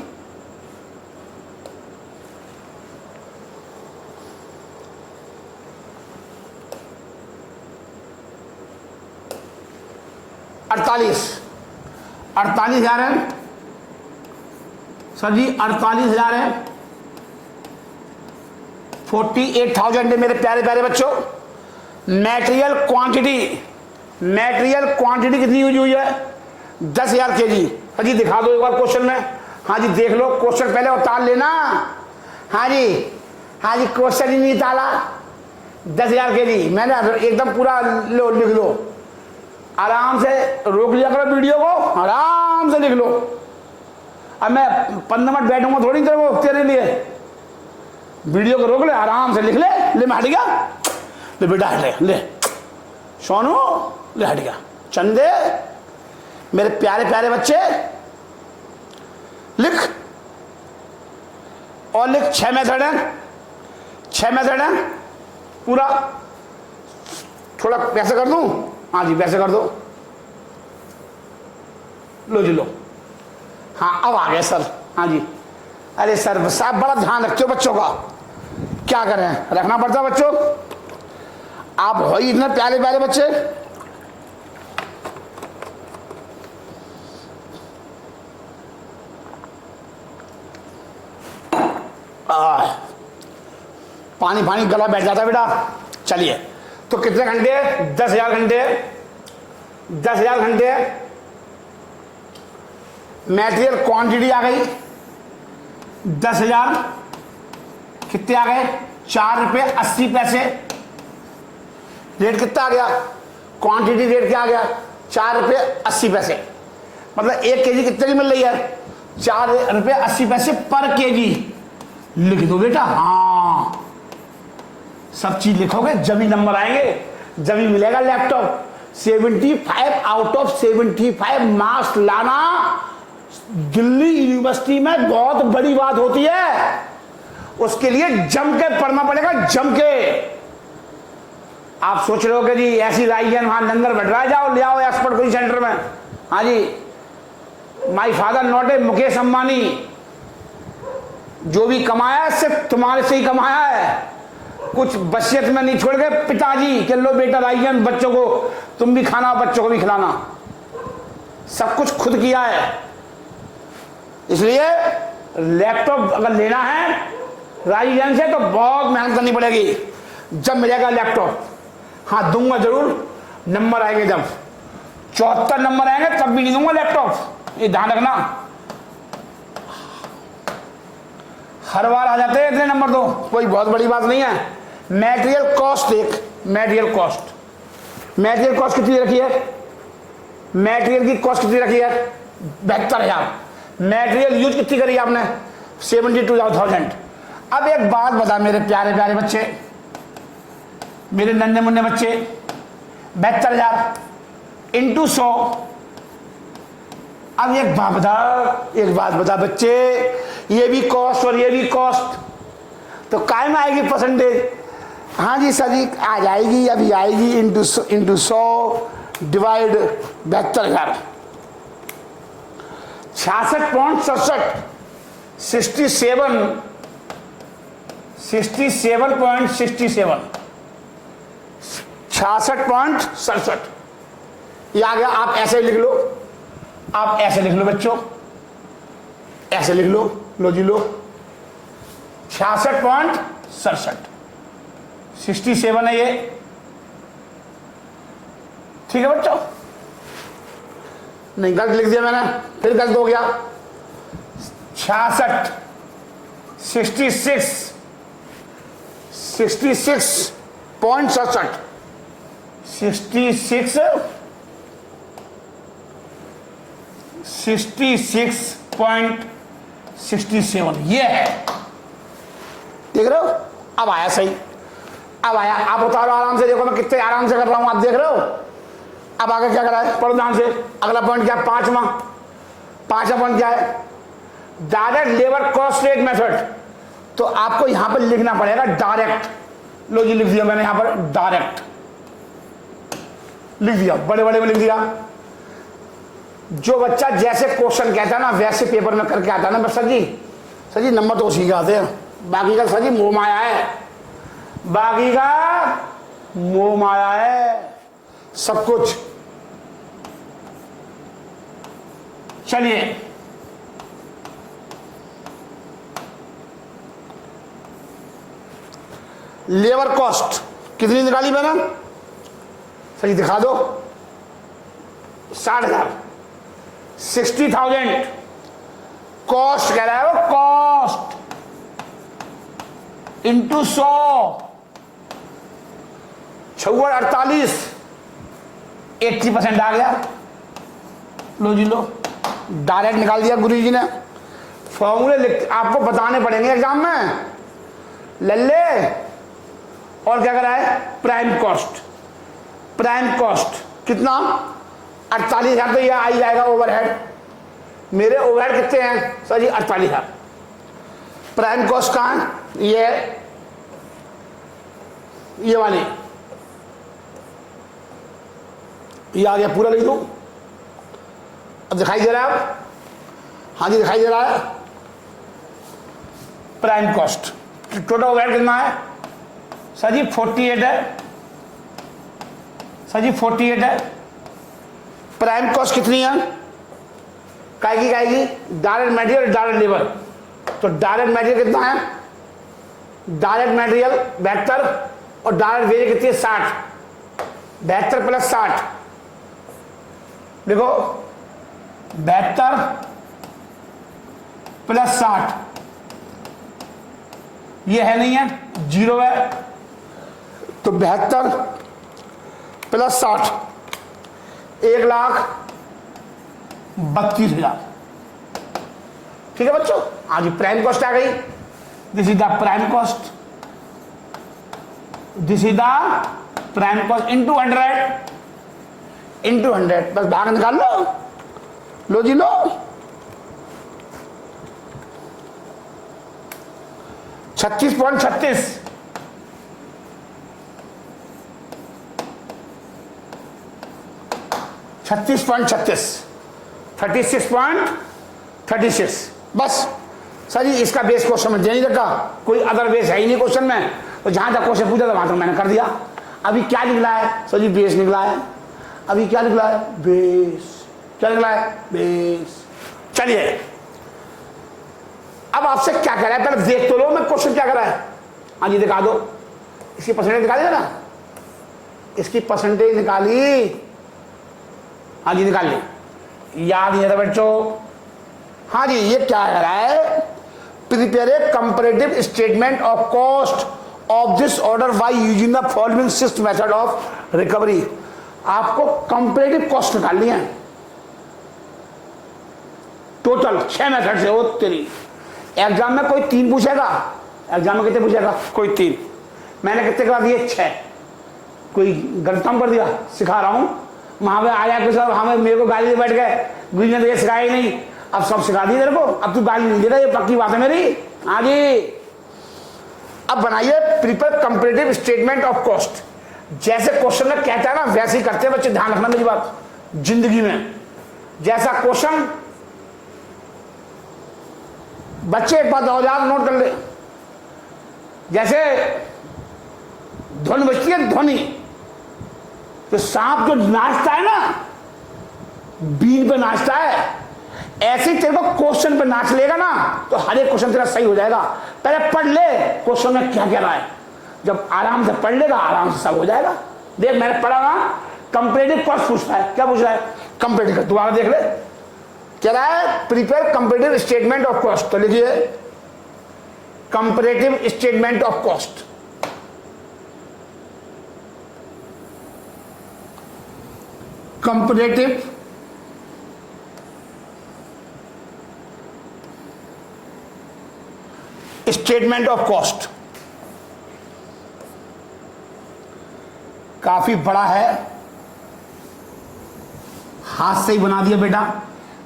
अड़तालीस हजार है सर जी, 48,000 है, 48,000 है मेरे प्यारे प्यारे बच्चों। मेटेरियल क्वांटिटी, मेटेरियल क्वांटिटी कितनी यूज हुई है, 10,000 kg। हाँ जी दिखा दो एक बार क्वेश्चन में, हाँ जी देख लो, क्वेश्चन पहले उतार लेना, हाँ जी, हाँ जी क्वेश्चन ही नहीं उतारा, 10,000 kg मैंने एकदम पूरा लो, लिख लो, आराम से रोक लिया करो वीडियो को, आराम से लिख लो। अब मैं 15 मिनट बैठूंगा थोड़ी देर वो तेरे लिए, वीडियो को रोक ले, आराम से लिख ले, ले मैं हट गया, ले बेटा हट ले, ले सोनू, ले हट गया, चंदे मेरे प्यारे प्यारे बच्चे लिख, और लिख, 6 मेथड है, 6 मेथड है पूरा, थोड़ा पैसे कर दूं, हाँ जी वैसे कर दो, लो जी लो, हाँ अब आ गए सर, हाँ जी, अरे सर साहब बड़ा ध्यान रखते हो बच्चों का, क्या करें, रखना पड़ता है बच्चों, आप हो ही इतने प्यारे प्यारे बच्चे। पानी पानी गला बैठ जाता है बेटा। चलिए तो कितने घंटे, 10,000 घंटे, 10,000 घंटे, मेटेरियल क्वांटिटी आ गई 10,000, कितने आ गए, ₹4.80। रेट कितना आ गया, क्वांटिटी रेट क्या आ गया, ₹4.80। मतलब 1 kg कितने की मिल रही है, ₹4.80 पर kg। लिख दो बेटा, हाँ सब चीज लिखोगे जब ही नंबर आएंगे, जब ही मिलेगा लैपटॉप। 75 आउट ऑफ 75 मार्क्स लाना दिल्ली यूनिवर्सिटी में बहुत बड़ी बात होती है, उसके लिए जम के पढ़ना पड़ेगा, जम के। आप सोच रहे हो कि जी ऐसी राइजन वहां लंगर बैठ रहा है, जाओ ले आओ एक्सपर्ट कोई सेंटर में, हाँ जी, my father not a Mukesh Ambani, जो भी कमाया है सिर्फ तुम्हारे से ही कमाया है, कुछ वसीयत में नहीं छोड़ गए पिताजी कि लो बेटा राइजन बच्चों को तुम भी खाना बच्चों को भी खिलाना, सब कुछ खुद किया है। इसलिए लैपटॉप अगर लेना है राइजन से तो बहुत मेहनत करनी पड़ेगी, जब मिलेगा लैपटॉप, हाँ दूंगा जरूर, नंबर आएंगे जब 74 नंबर आएंगे तब भी नहीं दूंगा लैपटॉप, ये ध्यान रखना। हर बार आ जाते हैं इतने नंबर दो, कोई बहुत बड़ी बात नहीं है। मटेरियल कॉस्ट देख, मटेरियल कॉस्ट, मटेरियल कॉस्ट कितनी रखी है, मटेरियल की कॉस्ट कितनी रखी है, 72,000। मटेरियल यूज कितनी करी आपने, 72,000। अब एक बात बता मेरे प्यारे प्यारे बच्चे, मेरे नन्हे मुन्ने बच्चे, 72,000 इंटू 100। अब एक बात बता बच्चे, ये भी कॉस्ट और ये भी कॉस्ट, तो काय में आएगी परसेंटेज, हाँ जी सर जी आ जाएगी, अभी आएगी, इंटू 100 डिवाइड 72,000, 66.67, 67.67, 66.67 ये आ गया। आप ऐसे लिख लो, आप ऐसे लिख लो बच्चों, ऐसे लिख लो, लो जी लो, 66.67, 67 है ये, ठीक है बच्चों। नहीं गलत लिख दिया मैंने, फिर गलत हो गया, 66, 66.67, 66.67 ये है, देख रहे हो। अब आया सही, अब आया। आप उतारो आराम से, देखो मैं कितने आराम से कर रहा हूं, आप देख रहे हो। अब आगे क्या करा है, पढ़ो ध्यान से। अगला पॉइंट क्या है, पांचवा पॉइंट क्या है, direct labour cost rate method. तो आपको यहां पर लिखना पड़ेगा डायरेक्ट। लो जी लिख दिया मैंने यहां पर डायरेक्ट, लिख दिया, बड़े बड़े में लिख दिया। जो बच्चा जैसे क्वेश्चन कहता है ना वैसे पेपर में करके आता है ना, बस सर जी नंबर तो उसी के आते हैं, बाकी का सर जी मोह माया है, बाकी का मोह माया है सब कुछ। चलिए लेबर कॉस्ट कितनी निकाली मैंने, सर जी दिखा दो, 60,000, 60,000 कॉस्ट कह रहा है वो, कॉस्ट इंटू 100, 48, 80% आ गया। लो जी लो, डायरेक्ट निकाल दिया गुरु जी ने। फॉर्मूले आपको बताने पड़ेंगे एग्जाम में, लल्ले। और क्या करा है, प्राइम कॉस्ट, प्राइम कॉस्ट कितना, 48,000, तो यह आ जाएगा ओवरहेड। मेरे ओवरहेड कितने हैं सर जी, 48,000। प्राइम कॉस्ट कहाँ है, ये वाली, ये आ गया, पूरा लिख दूं। अब दिखाई दे रहा है, अब हाँ जी दिखाई दे रहा है। प्राइम कॉस्ट टोटल ओवरहेड कितना है सर जी, 48 है सर जी, 48 है। प्राइम कॉस्ट कितनी है, काएगी डायरेक्ट मटेरियल, डायरेक्ट लेबर। तो डायरेक्ट मटेरियल कितना है, डायरेक्ट मटेरियल 72 और डायरेक्ट वेज कितनी है 60, 72 प्लस 60, देखो 72 प्लस 60, ये है नहीं है, 0 है, तो 72 प्लस 60, 1,32,000। ठीक है बच्चों, आज प्राइम कॉस्ट आ गई। This is the prime cost, this is the prime cost into 100, बस भाग निकाल लो जी लो। $36.36, 36.36 बस। सर जी इसका बेस क्वेश्चन में दे नहीं रखा, कोई अदर बेस है ही नहीं क्वेश्चन में, तो जहां तक क्वेश्चन पूछा था वहां तक मैंने कर दिया। अभी क्या निकला है सर जी, बेस निकला है। अभी क्या निकला है, बेस। क्या निकला है, बेस। चलिए अब आपसे क्या कह रहा है, पहले देख तो लो मैं क्वेश्चन क्या कर रहा है। हाँ जी दिखा दो, इसकी परसेंटेज निकाली है ना, इसकी परसेंटेज निकाली, हाँ जी निकाल ली, याद नहीं है बच्चों। हाँ जी ये क्या कह रहा है, prepare a comparative statement of cost of this order by using the following 6 method of recovery. आपको कंपैरेटिव कॉस्ट निकालनी है, टोटल 6 मेथड से हो तेरी। एग्जाम में कोई 3 पूछेगा, एग्जाम में कितने पूछेगा, कोई 3। मैंने कितने करा दिए, 6। कोई गलतम कर दिया, सिखा रहा हूं, वहां पे आया कि सर हमें मेरे को गाली दे बैठ गए, गुरु ने तो ये सिखाया ही नहीं, अब सब सिखा दिए तेरे को, अब तू गाली नहीं दे रहा, ये पक्की बात है मेरी। हाँ जी अब बनाइए prepare comparative statement of cost. जैसे क्वेश्चन में कहता है ना वैसे ही करते हैं बच्चे, ध्यान रखना मेरी बात। जिंदगी में जैसा क्वेश्चन, बच्चे एक बात और याद नोट कर ले, जैसे ध्वनि बजती है, ध्वनि, तो सांप जो नाचता है ना, बीन पे नाचता है, ऐसे ही तेरे को क्वेश्चन पे नाच लेगा ना तो हर एक क्वेश्चन तेरा सही हो जाएगा। पहले पढ़ ले क्वेश्चन में क्या कह रहा है, जब आराम से पढ़ लेगा आराम से सब हो जाएगा। देख मैंने पढ़ा ना, कंपैरेटिव कॉस्ट पूछता है, क्या पूछ रहा है, कंपैरेटिव, दोबारा देख ले, कह रहा है prepare comparative statement of cost. तो लिखिए comparative statement of cost. Comparative statement of cost. काफी बड़ा है, हाथ से ही बना दिया बेटा।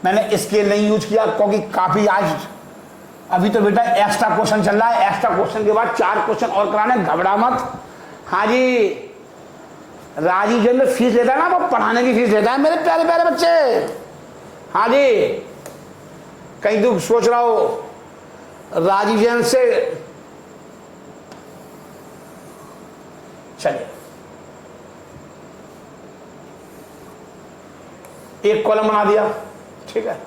मैंने स्केल नहीं यूज किया क्योंकि काफी आज अभी तो बेटा एक्स्ट्रा क्वेश्चन चल रहा है। एक्स्ट्रा क्वेश्चन के बाद 4 क्वेश्चन और कराने, घबरा मत। हाँ जी, राजीव जैन फीस लेता है ना, वो पढ़ाने की फीस लेता है मेरे प्यारे प्यारे बच्चे। हाँ जी, कहीं तू सोच रहा हो राजीव जैन से। चलिए, एक कॉलम बना दिया, ठीक है।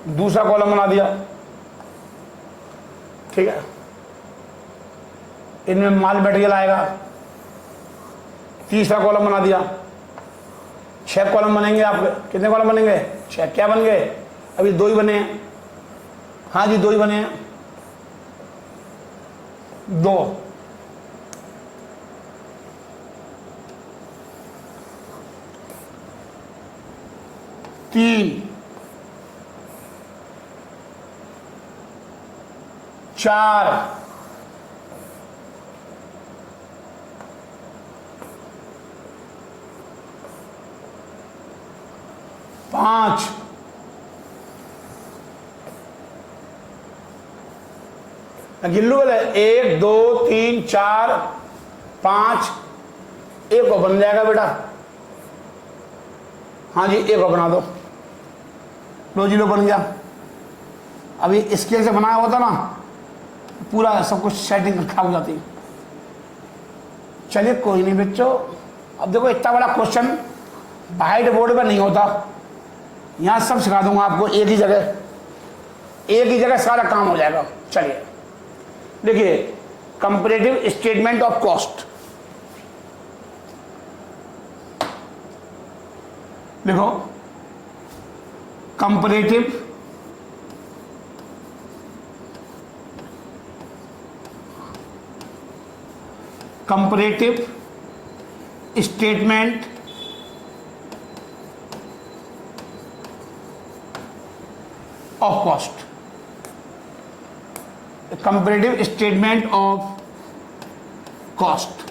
दूसरा कॉलम बना दिया, ठीक है। इनमें माल मटेरियल आएगा। तीसरा कॉलम बना दिया। 6 कॉलम बनेंगे आपके। कितने कॉलम बनेंगे? 6। क्या बन गए? अभी 2 ही बने हैं। हाँ जी, 2 ही बने हैं। 2, 3, 4, 5, 1, 2, 3, 4, 5। एक और बन जाएगा बेटा। हाँ जी, एक और बना दो। लो जी, लो बन गया। अभी स्केल से बनाया होता ना, पूरा सब कुछ सेटिंग खराब हो जाती। चलिए कोई नहीं बच्चों, अब देखो इतना बड़ा क्वेश्चन व्हाइट बोर्ड पर नहीं होता। यहां सब सिखा दूंगा आपको एक ही जगह सारा काम हो जाएगा। चलिए देखिए, कंपैरेटिव स्टेटमेंट ऑफ कॉस्ट। देखो, comparative statement of cost. Comparative statement of cost,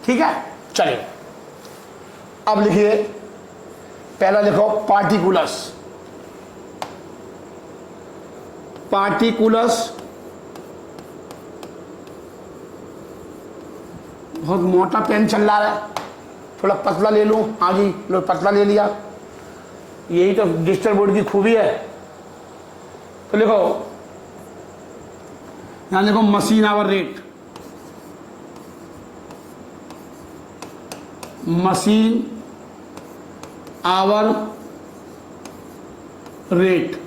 ठीक है। चलिए अब लिखिए, पहला लिखो पार्टिकुलस। बहुत मोटा पेन चल रहा है, थोड़ा पतला ले लूं। हाँ जी, लो पतला ले लिया। यही तो डिजिटल बोर्ड की खूबी है। तो लिखो, यहां लिखो machine hour rate. Machine hour rate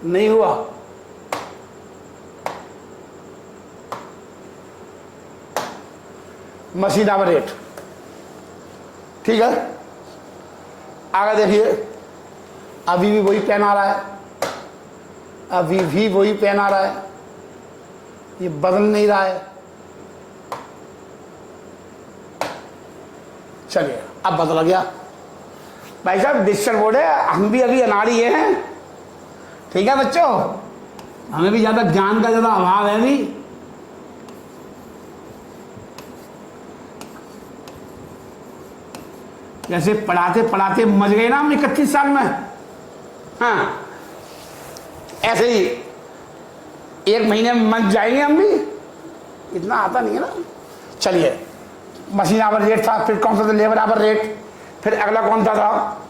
नहीं हुआ? मशीन आवर रेट, ठीक है। आगे देखिए, अभी भी वही पेन आ रहा है, अभी भी वही पेन आ रहा है, ये बदल नहीं रहा है। चलिए अब बदल गया। भाई साहब डिजिटल बोर्ड है, हम भी अभी अनाड़ी हैं, ठीक है बच्चों। हमें भी ज्यादा ज्ञान का ज्यादा अभाव है भी। जैसे पढ़ाते पढ़ाते मज गए ना हम 31 साल में। हाँ, ऐसे ही 1 महीने में मज जाएंगे हम भी, इतना आता नहीं है ना। चलिए, मशीन आवर रेट था, फिर कौन सा था? Labour hour rate. फिर अगला कौन सा था?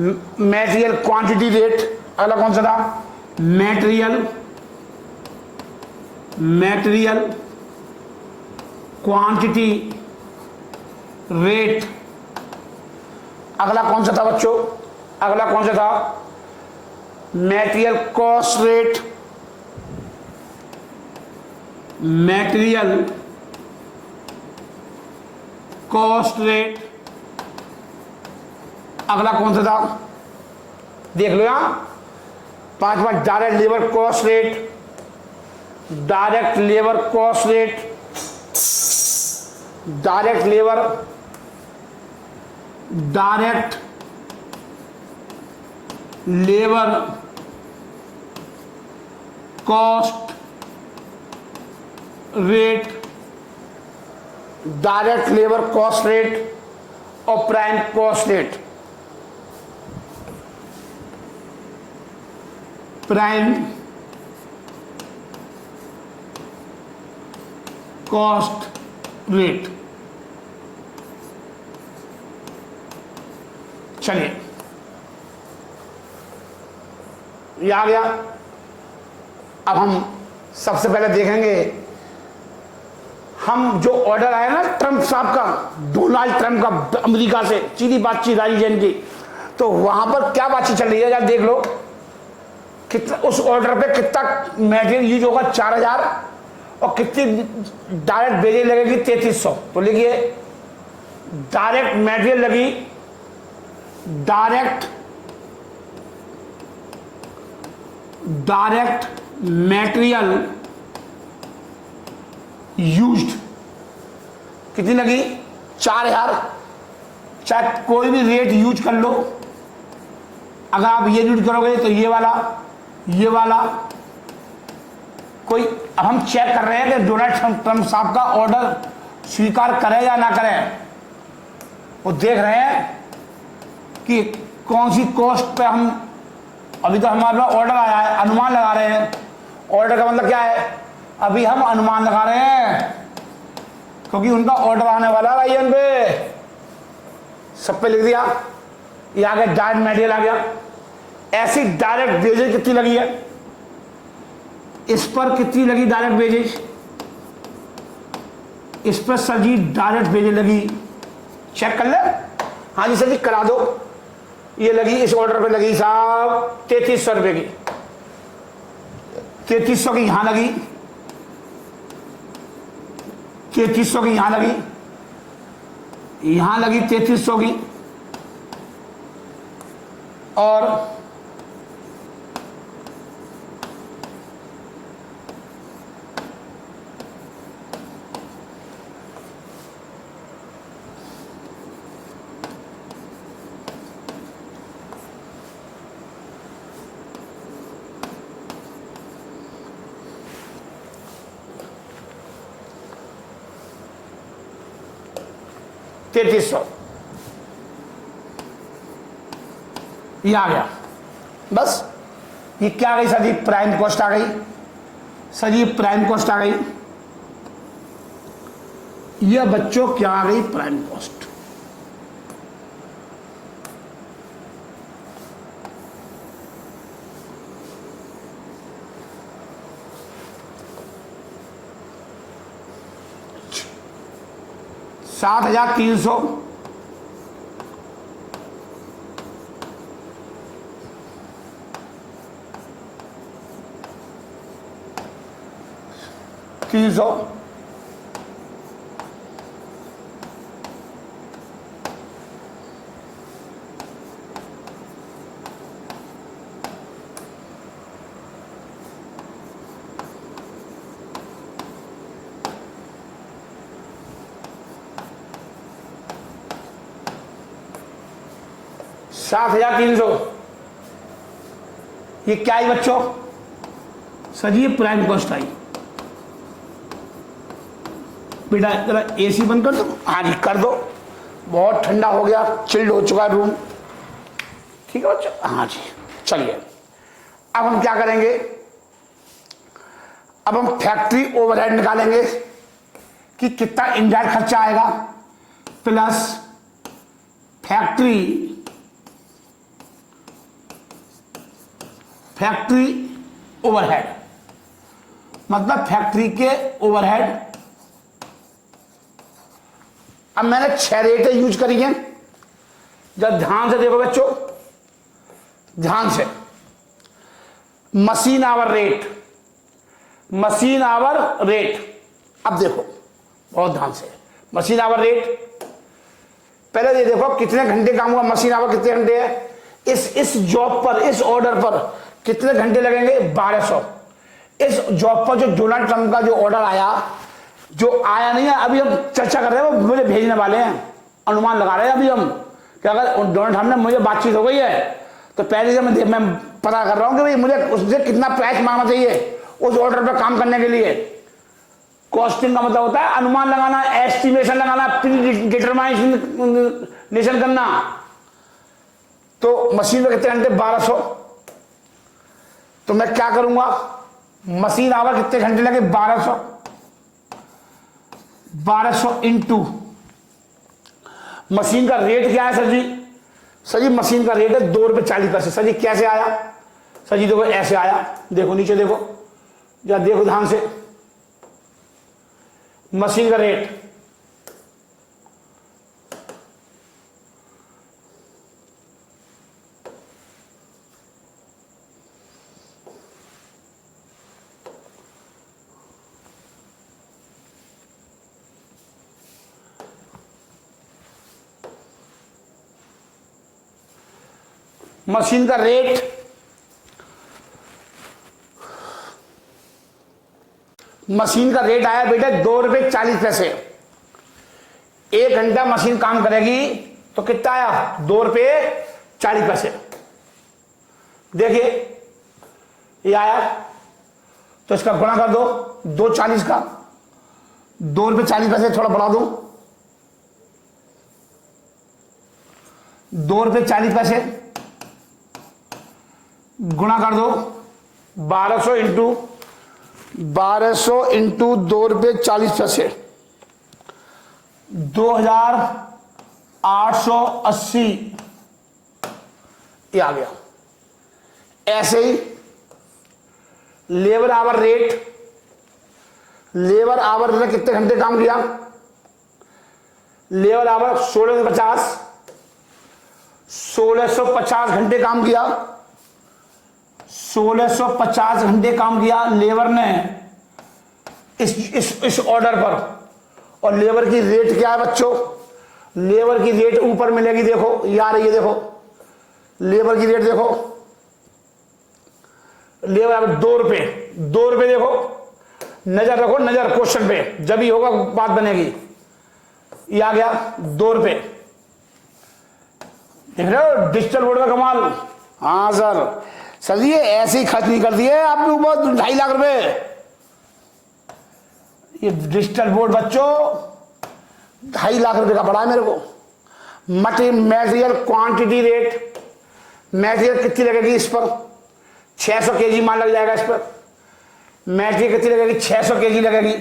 Material quantity rate. अगला कौन सा था? Material quantity rate. अगला कौन सा था बच्चों? अगला कौन सा था? Material cost rate. Material cost rate. अगला कौन सा था? देख लो यहां, 5 direct labour cost rate. Direct labour cost rate, direct labour cost rate, direct labour cost rate और prime cost rate. Prime cost rate. चलिए ये आ गया। अब हम सबसे पहले देखेंगे, हम जो ऑर्डर आया ना ट्रंप साहब का, डोनाल्ड ट्रंप का, अमेरिका से सीधी बातचीत आई जैन की, तो वहां पर क्या बातचीत चल रही है यार देख लो। कितना उस ऑर्डर पे कितना मटेरियल यूज होगा, 4000, और कितनी डायरेक्ट वेजेज लगेगी 3300। तो लिखिए डायरेक्ट मटेरियल लगी, डायरेक्ट मटेरियल यूज्ड कितनी लगी, 4000। चाहे कोई भी रेट यूज कर लो, अगर आप ये यूज करोगे तो ये वाला कोई। अब हम चेक कर रहे हैं कि डोनाल्ड ट्रंप साहब का ऑर्डर स्वीकार करें या ना करें। वो देख रहे हैं कि कौन सी कॉस्ट पे हम, अभी तो हमारे पास ऑर्डर आया है, अनुमान लगा रहे हैं। ऑर्डर का मतलब क्या है, अभी हम अनुमान लगा रहे हैं क्योंकि उनका ऑर्डर आने वाला है भाई। पे सब पे लिख दिया, ये आ गया डायरेक्ट मटेरियल आ गया। ऐसी डायरेक्ट वेजेज कितनी लगी है, इस पर कितनी लगी डायरेक्ट वेजेज, इस पर सर जी डायरेक्ट वेजेज लगी, चेक कर ले। हाँ जी सर जी करा दो। ये लगी, इस ऑर्डर पे लगी साहब 3300 रुपए की, 3300 की यहां लगी, 3300 की यहां लगी, यहां लगी 3300 की, और $3300 ये आ गया। बस ये क्या आ गई सर जी, प्राइम कॉस्ट आ गई। सर ये प्राइम कॉस्ट आ गई, ये बच्चों क्या आ गई, प्राइम कॉस्ट। $7,300 300 $7,300 ये क्या आई बच्चों, सर जी ये प्राइम कॉस्ट आई। बेटा जरा एसी बंद कर दो। हाँ जी कर दो, बहुत ठंडा हो गया, चिल्ड हो चुका रूम। ठीक है बच्चों, हाँ जी चलिए। अब हम क्या करेंगे, अब हम फैक्ट्री ओवरहेड निकालेंगे कि कितना इनडायरेक्ट खर्चा आएगा, प्लस फैक्ट्री ओवरहेड, मतलब फैक्ट्री के ओवरहेड। अब मैंने 6 रेटें यूज करी हैं, जब ध्यान से देखो बच्चों, ध्यान से। Machine hour rate, machine hour rate. अब देखो बहुत ध्यान से, मशीन आवर रेट पहले ये देखो कितने घंटे काम हुआ, मशीन आवर कितने घंटे है, इस जॉब पर, इस ऑर्डर पर कितने घंटे लगेंगे, 1200। इस जॉब पर जो डोनाल्ड ट्रंप का जो ऑर्डर आया, जो आया नहीं है, अभी हम चर्चा कर रहे हैं, वो मुझे भेजने वाले हैं, अनुमान लगा रहे हैं अभी हम कि अगर डोनाल्ड ट्रंप ने, मुझे बातचीत हो गई है तो पहले से मैं पता कर रहा हूं कि भाई मुझे उससे कितना प्राइस मांगना चाहिए, उस ऑर्डर पर काम करने के लिए। कॉस्टिंग का मतलब होता है अनुमान लगाना, एस्टिमेशन लगाना, प्री डिटरमाइनेशन करना। तो मशीन में कितने घंटे? 1200। तो मैं क्या करूंगा, मशीन आवर कितने घंटे लगे? 1200 इंटू मशीन का रेट क्या है सर जी? सर जी मशीन का रेट है ₹2.40। सर जी कैसे आया? सर जी देखो ऐसे आया, देखो नीचे देखो, या देखो ध्यान से, मशीन का रेट मशीन का रेट आया बेटा ₹2.40। 1 घंटा मशीन काम करेगी तो कितना आया? ₹2.40। देखिए ये आया, तो इसका गुणा कर दो 2.40 का, ₹2.40 थोड़ा बढ़ा दो, ₹2.40 गुणा कर दो 1200 इंटू ₹2.40, 2880 ये आ गया। ऐसे ही labour hour rate, labour hour ने कितने घंटे काम किया? लेबर आवर 1650 घंटे काम किया, 1650 घंटे काम किया लेबर ने इस ऑर्डर पर। और लेबर की रेट क्या है बच्चों? लेबर की रेट ऊपर मिलेगी, देखो ये आ रही है, देखो लेबर की रेट देखो, लेबर ₹2 देखो, नजर रखो, नजर क्वेश्चन पे, जब ही होगा बात बनेगी। ये आ गया ₹2। देख रहे हो डिजिटल बोर्ड का कमाल? हाँ सर ये ऐसे ही खर्च नहीं कर दिए आपके ऊपर 2.5 लाख रुपए। ये डिजिटल बोर्ड बच्चों 2.5 लाख रुपए का पड़ा है मेरे को। मटेरियल क्वांटिटी रेट, मटेरियल कितनी लगेगी इस पर? 600 kg माल लग जाएगा इस पर। मटेरियल कितनी लगेगी? 600 kg लगेगी।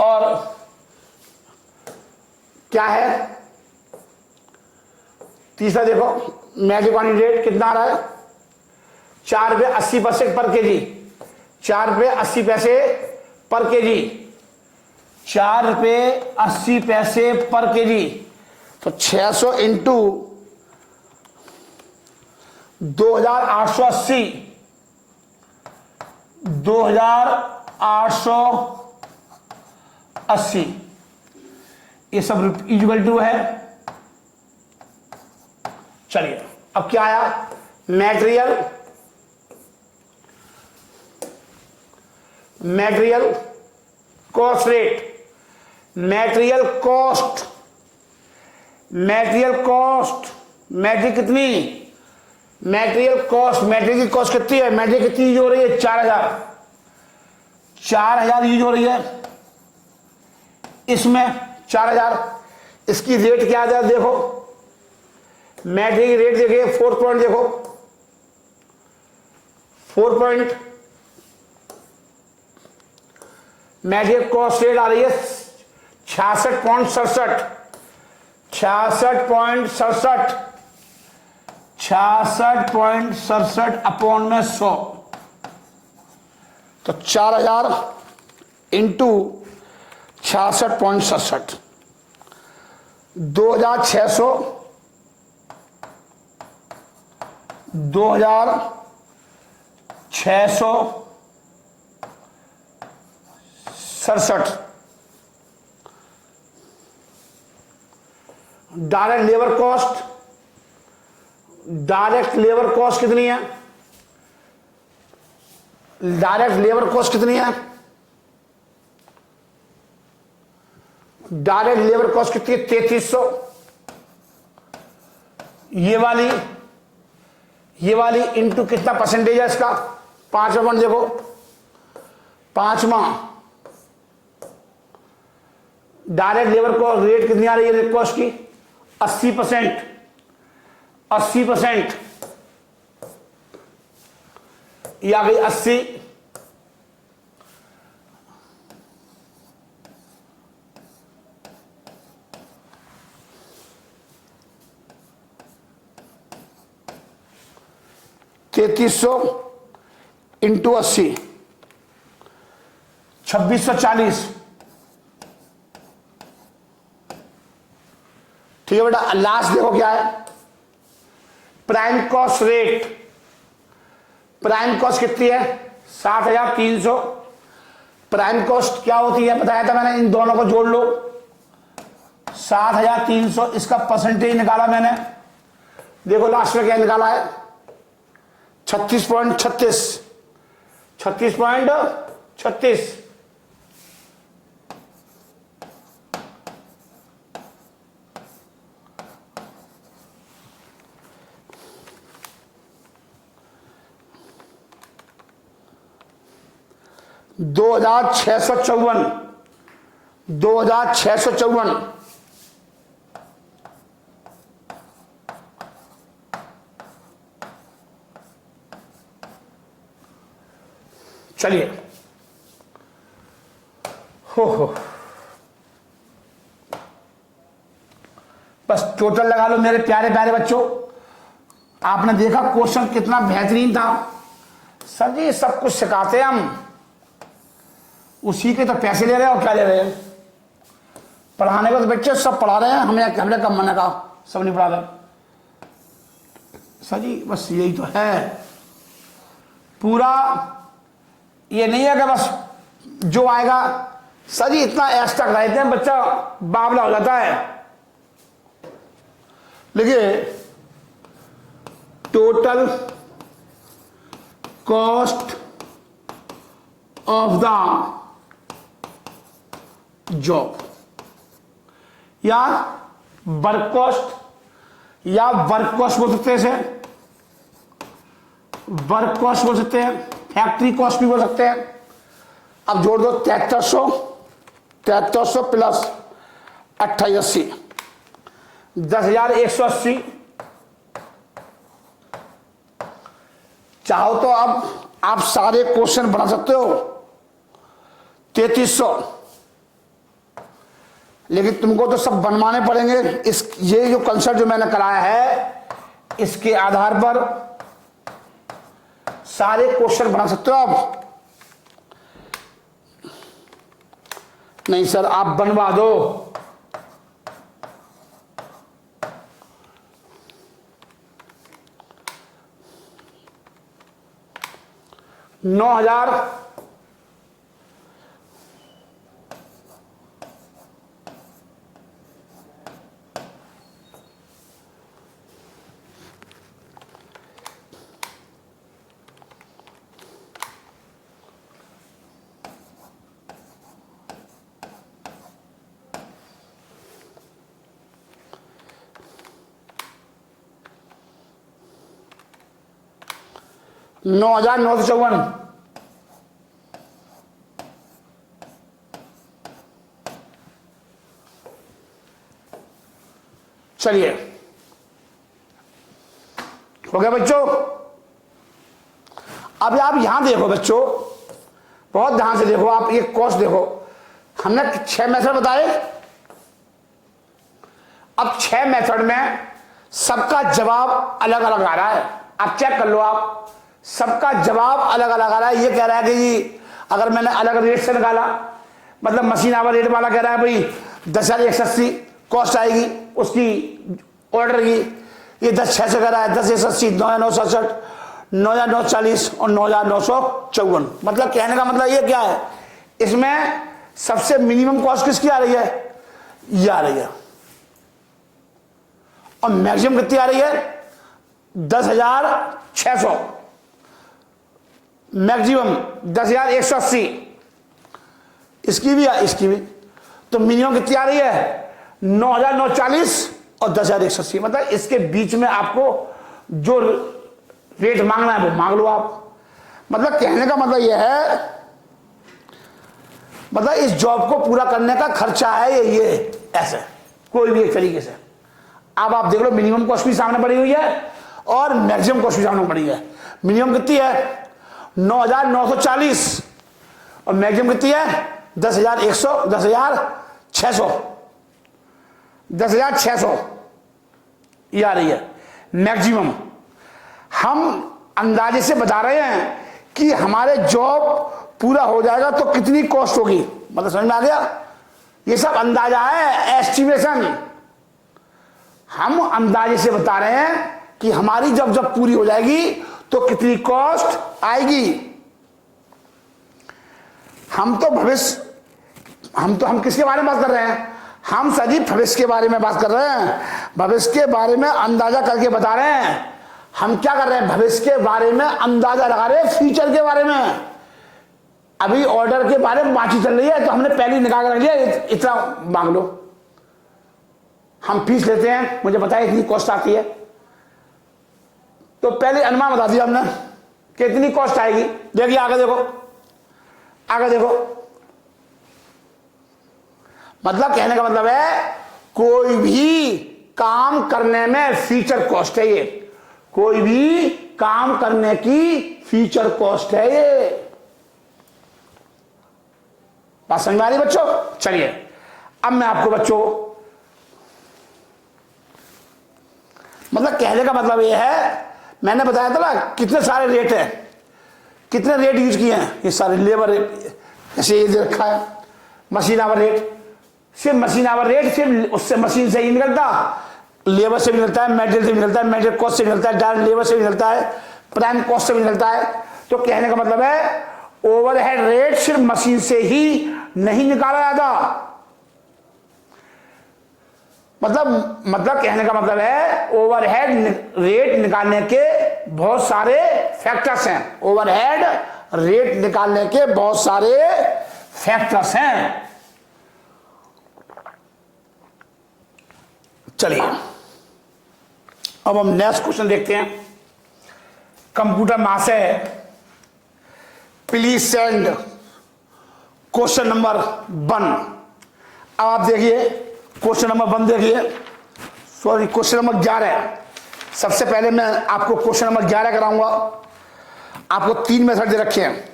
और क्या है तीसरा देखो, मटेरियल क्वांटिटी रेट कितना आ रहा है? ₹4.80 पर केजी, ₹4.80 पर केजी, ₹4.80 पर केजी। तो 600 इंटू 2880, 2880 ये सब इक्वल टू है। चलिए अब क्या आया? Material cost rate, material cost, material कितनी? मटेरियल कॉस्ट, मटेरियल की कॉस्ट कितनी है? मटेरियल कितनी यूज हो रही है? 4000 यूज हो रही है इसमें, 4000। इसकी रेट क्या है देखो, मटेरियल की रेट देखिए, 4 पॉइंट देखो, 4 पॉइंट मटेरियल कॉस्ट रेट आ रही है 66.67, 66.67 अपॉन में 100। तो 4000 इंटू 66.67, 2600, 2667। डायरेक्ट लेबर कॉस्ट कितनी है? डायरेक्ट लेबर कॉस्ट कितनी है? डायरेक्ट लेबर कॉस्ट कितनी है? 3300। ये वाली इंटू कितना परसेंटेज है इसका? पांचवा पॉइंट देखो, पांचवा, डायरेक्ट लेबर को रेट कितनी आ रही है रेट कॉस्ट की? 80%, 80%, ये आ गई 80, $3300 इंटू 80, 2640। ठीक है बेटा, लास्ट देखो क्या है, prime cost rate. Prime cost कितनी है? 7300। प्राइम कॉस्ट क्या होती है बताया था मैंने, इन दोनों को जोड़ लो, 7300, इसका परसेंटेज निकाला मैंने, देखो लास्ट में क्या निकाला है, 36.36, 36.36। $2654, 2654। चलिए, हो बस टोटल लगा लो मेरे प्यारे प्यारे बच्चों। आपने देखा क्वेश्चन कितना बेहतरीन था। सर जी सब कुछ सिखाते हैं हम, उसी के तो पैसे ले रहे हैं और क्या ले रहे हैं? पढ़ाने को तो बच्चे सब पढ़ा रहे हैं, हमने कम मना कहा सब नहीं पढ़ा रहे। सर जी बस यही तो है पूरा, ये नहीं है कि बस जो आएगा। सर जी इतना एक्स्ट्रा कराते हैं बच्चा बावला हो जाता है। देखिए total cost of the job या वर्क कॉस्ट या वर्क कॉस्ट बोल सकते हैं इसे, वर्क कॉस्ट बोल सकते हैं, फैक्ट्री कॉस्ट भी बोल सकते हैं। अब जोड़ दो 7300 प्लस 2880, 10,180। चाहो तो अब आप सारे क्वेश्चन बना सकते हो 3300, लेकिन तुमको तो सब बनवाने पड़ेंगे। ये जो कंसेप्ट जो मैंने कराया है इसके आधार पर सारे क्वेश्चन बना सकते हो आप। नहीं सर आप बनवा दो, $9,000 9,954। चलिए हो गया बच्चों। अब आप यहां देखो बच्चों, बहुत ध्यान से देखो आप, ये कॉस्ट देखो, हमने 6 मेथड बताए। अब 6 मेथड में सबका जवाब अलग अलग आ रहा है। आप चेक कर लो, आप सबका जवाब अलग अलग आ रहा है। ये कह रहा है कि जी अगर मैंने अलग रेट से निकाला, मतलब मशीन आवर रेट वाला कह रहा है भाई 10,180 कॉस्ट आएगी उसकी ऑर्डर की, ये 10,600 कह रहा है 10,180, 9,967, 9,940 और 9,954। मतलब कहने का मतलब ये क्या है, इसमें सबसे मिनिमम कॉस्ट किसकी आ रही है? ये आ रही है। और मैक्सिमम कितनी आ रही है? 10,600, मैक्सिमम 10,180, इसकी भी इसकी भी। तो मिनिमम कितनी आ रही है? 9,940 और 10,180। मतलब इसके बीच में आपको जो रेट मांगना है वो मांग लो आप। मतलब कहने का मतलब यह है, मतलब इस जॉब को पूरा करने का खर्चा है ये ऐसे कोई भी एक तरीके से। अब आप देख लो, मिनिमम कॉस्ट भी सामने पड़ी हुई है और मैक्सिमम कॉस्ट भी सामने पड़ी है। मिनिमम कितनी है 9,940 और मैक्सिमम कितनी है 10,100, 10,600, 10,600 ये आ रही है मैक्सिमम। हम अंदाजे से बता रहे हैं कि हमारे जॉब पूरा हो जाएगा तो कितनी कॉस्ट होगी, मतलब समझ में आ गया। ये सब अंदाजा है, एस्टिमेशन। हम अंदाजे से बता रहे हैं कि हमारी जब पूरी हो जाएगी तो कितनी कॉस्ट आएगी। हम किसके बारे में बात कर रहे हैं, हम सभी भविष्य के बारे में बात कर रहे हैं। भविष्य के बारे में अंदाजा करके बता रहे हैं। हम क्या कर रहे हैं, भविष्य के बारे में अंदाजा लगा रहे हैं, फ्यूचर के बारे में। अभी ऑर्डर के बारे में बातचीत चल रही है तो हमने पहले निकाल कर रख लिया, इतना मांग लो। हम फीस लेते हैं, मुझे बताइए इतनी कॉस्ट आती है, तो पहले अनुमान बता दिया हमने कितनी कॉस्ट आएगी। देखिए आगे देखो, आगे देखो। मतलब कहने का मतलब है कोई भी काम करने में फ्यूचर कॉस्ट है ये, कोई भी काम करने की फ्यूचर कॉस्ट है ये। बात समझ में आ रही बच्चों। चलिए अब मैं आपको बच्चों, मतलब कहने का मतलब ये है, मैंने बताया था ना कितने सारे रेट हैं, कितने रेट यूज किए हैं ये सारे। लेबर रेट जैसे ये दे रखा है, मशीन आवर रेट, सिर्फ मशीन आवर रेट सिर्फ उससे मशीन से ही निकलता, लेबर से भी निकलता है, मटेरियल से भी निकलता है, मटेरियल कॉस्ट से भी निकलता है, डायरेक्ट लेबर से भी निकलता है, प्राइम कॉस्ट से भी निकलता है। तो कहने का मतलब है ओवरहेड रेट सिर्फ मशीन से ही नहीं निकाला जाता। मतलब कहने का मतलब है ओवरहेड रेट निकालने के बहुत सारे फैक्टर्स हैं। ओवरहेड रेट निकालने के बहुत सारे फैक्टर्स हैं। चलिए अब हम नेक्स्ट क्वेश्चन देखते हैं। कंप्यूटर महाशय प्लीज सेंड क्वेश्चन नंबर 1। अब आप देखिए क्वेश्चन नंबर 1 देखिए, सॉरी क्वेश्चन नंबर 11। सबसे पहले मैं आपको क्वेश्चन नंबर 11 कराऊंगा। आपको 3 मेथड दे रखे हैं।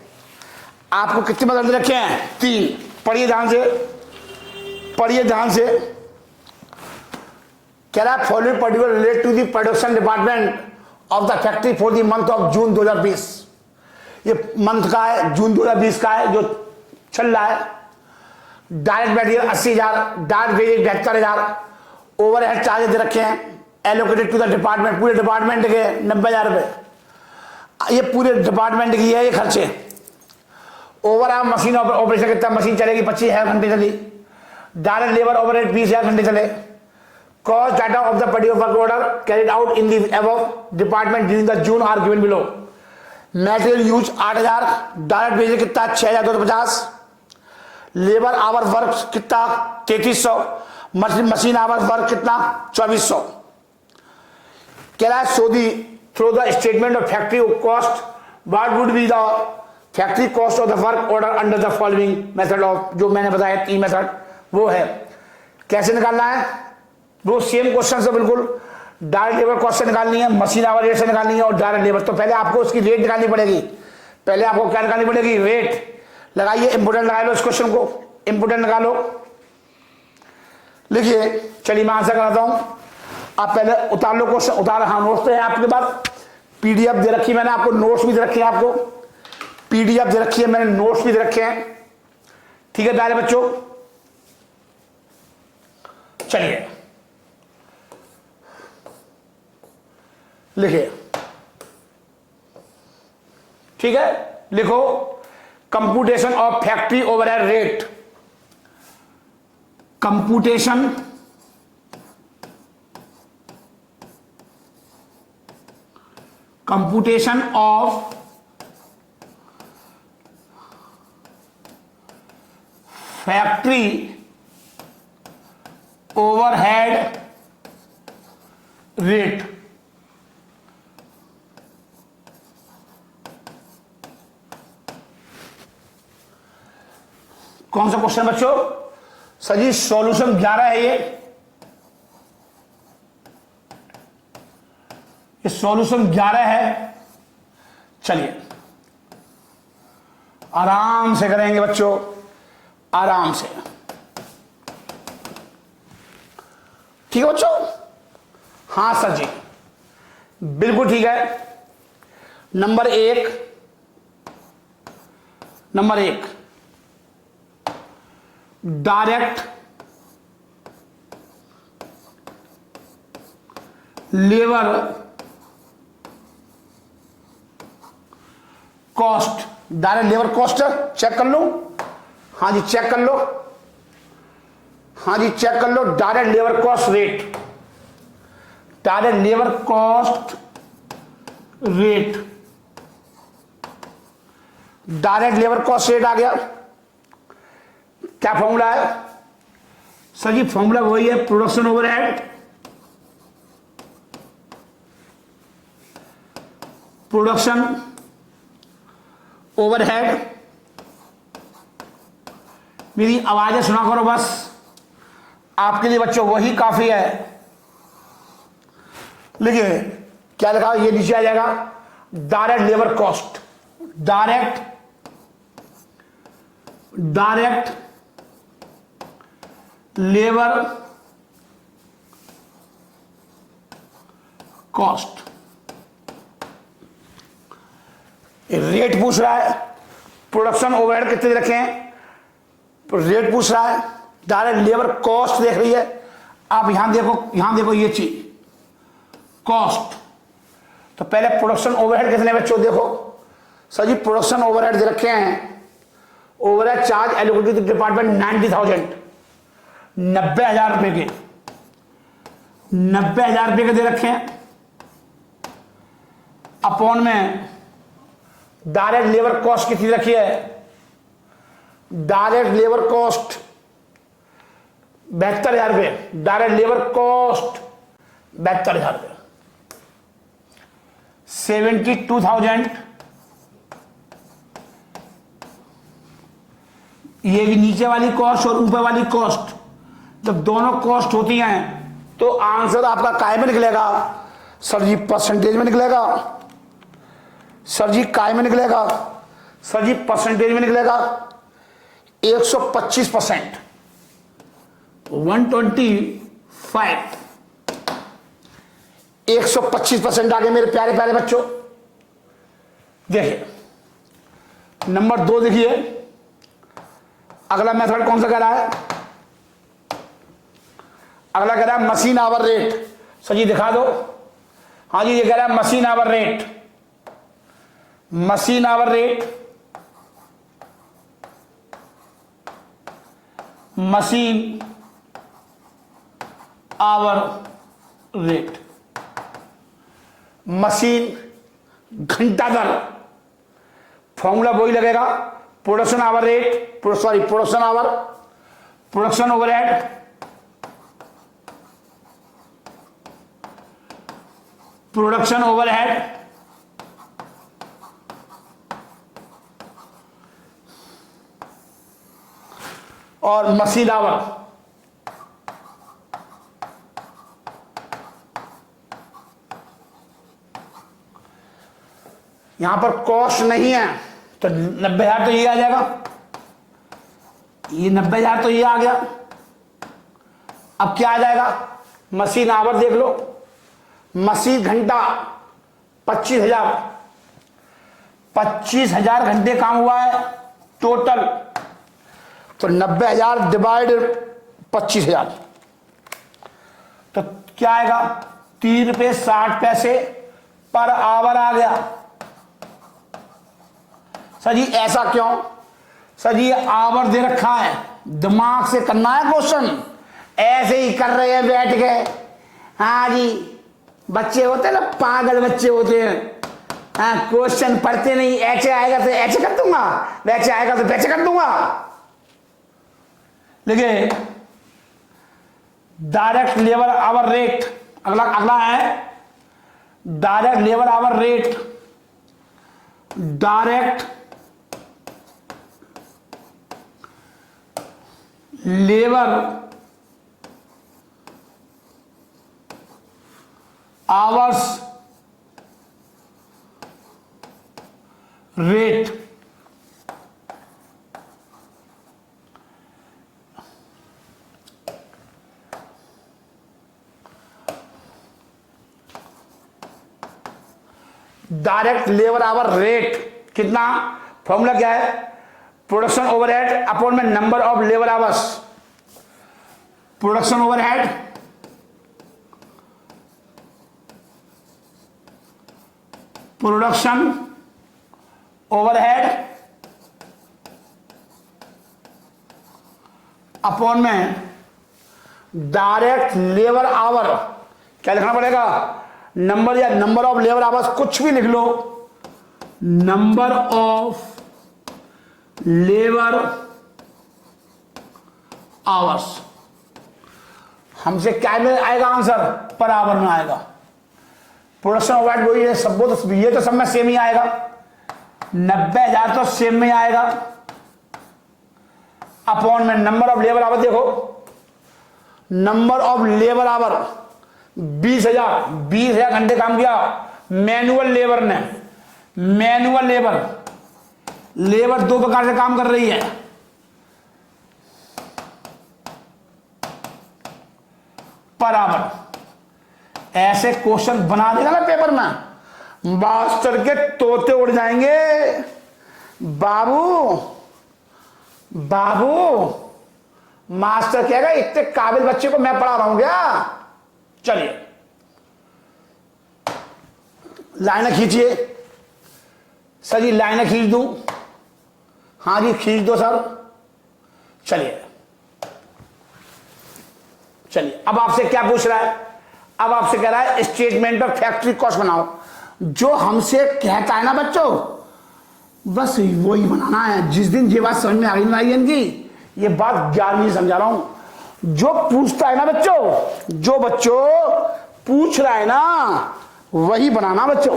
आपको कितने मेथड दे रखे हैं 3। पढ़िए ध्यान से, पढ़िए ध्यान से। कह रहा है following particular relate to the production department of the factory for the month of June 2020। ये मंथ का है, जून 2020 का है जो चल रहा है। Direct material 80,000, direct wages 72,000, overhead charges दे रखे हैं एलोकेटेड टू द डिपार्टमेंट, पूरे डिपार्टमेंट के 90,000 रुपए। ये पूरे डिपार्टमेंट की है ये खर्चे। ओवरऑल मशीन ऑपरेशन कितना, मशीन चलेगी 25,000 घंटे चली। डायरेक्ट लेबर ओवरहेड 20,000 घंटे चले। Cost data of the particular work order carried out in the above department during the June are given below. Material use 8,000, direct wages कितना 6,250, लेबर आवर वर्क कितना 3,300, machine our work कितना 2,400। कह रहा है so the through the statement of factory cost what would be the factory cost of the work order under the following method of, जो मैंने बताया 3 method वो है। कैसे निकालना है वो सेम क्वेश्चन से बिल्कुल। डायरेक्ट लेबर कॉस्ट से निकालनी है, मशीन आवर रेट से निकालनी है और डायरेक्ट लेबर। तो पहले आपको उसकी रेट निकालनी पड़ेगी। पहले आपको क्या निकालनी पड़ेगी रेट। लगाइए इंपोर्टेंट लगा लो इस क्वेश्चन को, इंपोर्टेंट निकालो। लिखिए, चलिए मैं आंसर कराता हूं। आप पहले उतार लो क्वेश्चन, उतार। हाँ नोट्स तो है आपके पास, पीडीएफ दे रखी है मैंने आपको, नोट्स भी दे रखे हैं आपको, पीडीएफ दे रखी है मैंने, नोट्स भी दे रखे हैं। ठीक है प्यारे बच्चों, चलिए लिखिए। ठीक है, लिखो computation of factory overhead rate. Computation of factory overhead rate. कौन सा क्वेश्चन बच्चों? सर जी सॉल्यूशन 11 है ये सॉल्यूशन 11 है। चलिए आराम से करेंगे बच्चों, आराम से। ठीक है बच्चों? हाँ सर जी बिल्कुल ठीक है। नंबर एक direct labour cost, direct labour cost check कर लो। हाँ जी चेक कर लो, हाँ जी चेक कर लो। Direct labour cost rate, direct labour cost rate, direct labour cost rate आ गया। क्या फॉर्मूला है सर जी? फॉर्मूला वही है, प्रोडक्शन ओवरहेड, प्रोडक्शन ओवरहेड। मेरी आवाजें सुना करो बस, आपके लिए बच्चों वही काफी है। लिखिए क्या लिखा, ये नीचे आ जाएगा direct labour cost, direct labour cost. Rate पूछ रहा है, प्रोडक्शन ओवरहेड कितने रखें, रेट पूछ रहा है, डायरेक्ट लेबर कॉस्ट देख रही है। आप यहां देखो ये चीज कॉस्ट। तो पहले प्रोडक्शन ओवरहेड कितने बच्चों देखो सर जी, प्रोडक्शन ओवरहेड दे रखे हैं, ओवरहेड चार्ज एलोकेटेड डिपार्टमेंट 90,000, 90,000 रुपए के, 90,000 रुपए के दे रखे हैं। अपॉन में डायरेक्ट लेबर कॉस्ट कितनी रखी है, डायरेक्ट लेबर कॉस्ट 72,000 रुपए, डायरेक्ट लेबर कॉस्ट 72,000 रुपए, 72,000। ये भी नीचे वाली कॉस्ट और ऊपर वाली कॉस्ट, जब दोनों कॉस्ट होती हैं तो आंसर आपका काय में निकलेगा सर जी? परसेंटेज में निकलेगा सर जी, काय में निकलेगा सर जी? परसेंटेज में निकलेगा 125%, 125, 125% आगे मेरे प्यारे प्यारे बच्चों। देखिए नंबर 2 देखिए, अगला मेथड कौन सा कह रहा है? अगला कह रहा है मशीन आवर रेट। सर जी दिखा दो। हाँ जी ये कह रहा है machine hour rate, machine hour rate, machine hour rate, machine घंटा दर। फॉर्मूला वही लगेगा, production hour rate, production hour, production overhead, production overhead और मशीन आवर। यहां पर कॉस्ट नहीं है तो 90,000 तो ये आ जाएगा, ये 90,000 तो ये आ गया। अब क्या आ जाएगा? मशीन आवर देख लो, मशीन घंटा 25,000, 25,000 घंटे काम हुआ है टोटल। तो 90,000 डिवाइड 25,000 तो क्या आएगा? 3 रुपये 60 पैसे पर आवर आ गया। सर जी ऐसा क्यों? सर जी आवर दे रखा है, दिमाग से करना है क्वेश्चन, ऐसे ही कर रहे हैं बैठ के। हाँ जी बच्चे होते हैं ना, पागल बच्चे होते हैं, हाँ क्वेश्चन पढ़ते नहीं, ऐसे आएगा तो ऐसे कर दूंगा, वैसे आएगा तो वैसे कर दूंगा। देखिए डायरेक्ट लेबर आवर रेट, अगला है direct labour hour rate, direct labour hours rate direct labour hour rate कितना, फॉर्मूला क्या है, प्रोडक्शन ओवरहेड अपॉन में number of labour hours, production overhead production overhead upon में डायरेक्ट लेबर आवर, क्या लिखना पड़ेगा, नंबर या नंबर ऑफ लेबर आवर्स, कुछ भी लिख लो, नंबर ऑफ लेबर आवर्स। हमसे क्या में आएगा आंसर, पर आवर में आएगा। प्रोडक्शन ओवरहेड वही है, सब तो ये तो सब में सेम ही आएगा, 90,000 तो सेम में आएगा, अपॉन में नंबर ऑफ लेबर आवर, देखो नंबर ऑफ लेबर आवर 20,000 घंटे काम किया मैनुअल लेबर ने, मैनुअल लेबर दो प्रकार से काम कर रही है, पर आवर। ऐसे क्वेश्चन बना देगा ना पेपर में, मास्टर के तोते उड़ जाएंगे। बाबू मास्टर कहेगा इतने काबिल बच्चे को मैं पढ़ा रहा हूं क्या। चलिए लाइनें खींचिए सर जी, लाइनें खींच दूं, हाँ जी खींच दो सर। चलिए अब आपसे क्या पूछ रहा है, अब आपसे कह रहा है स्टेटमेंट ऑफ फैक्ट्री कॉस्ट बनाओ। जो हमसे कहता है ना बच्चों, बस वही बनाना है। जिस दिन ये बात समझ में आ गई ना इनकी, ये बात 11वीं समझा रहा हूं। जो पूछता है ना बच्चों, जो बच्चों पूछ रहा है ना, वही बनाना बच्चों।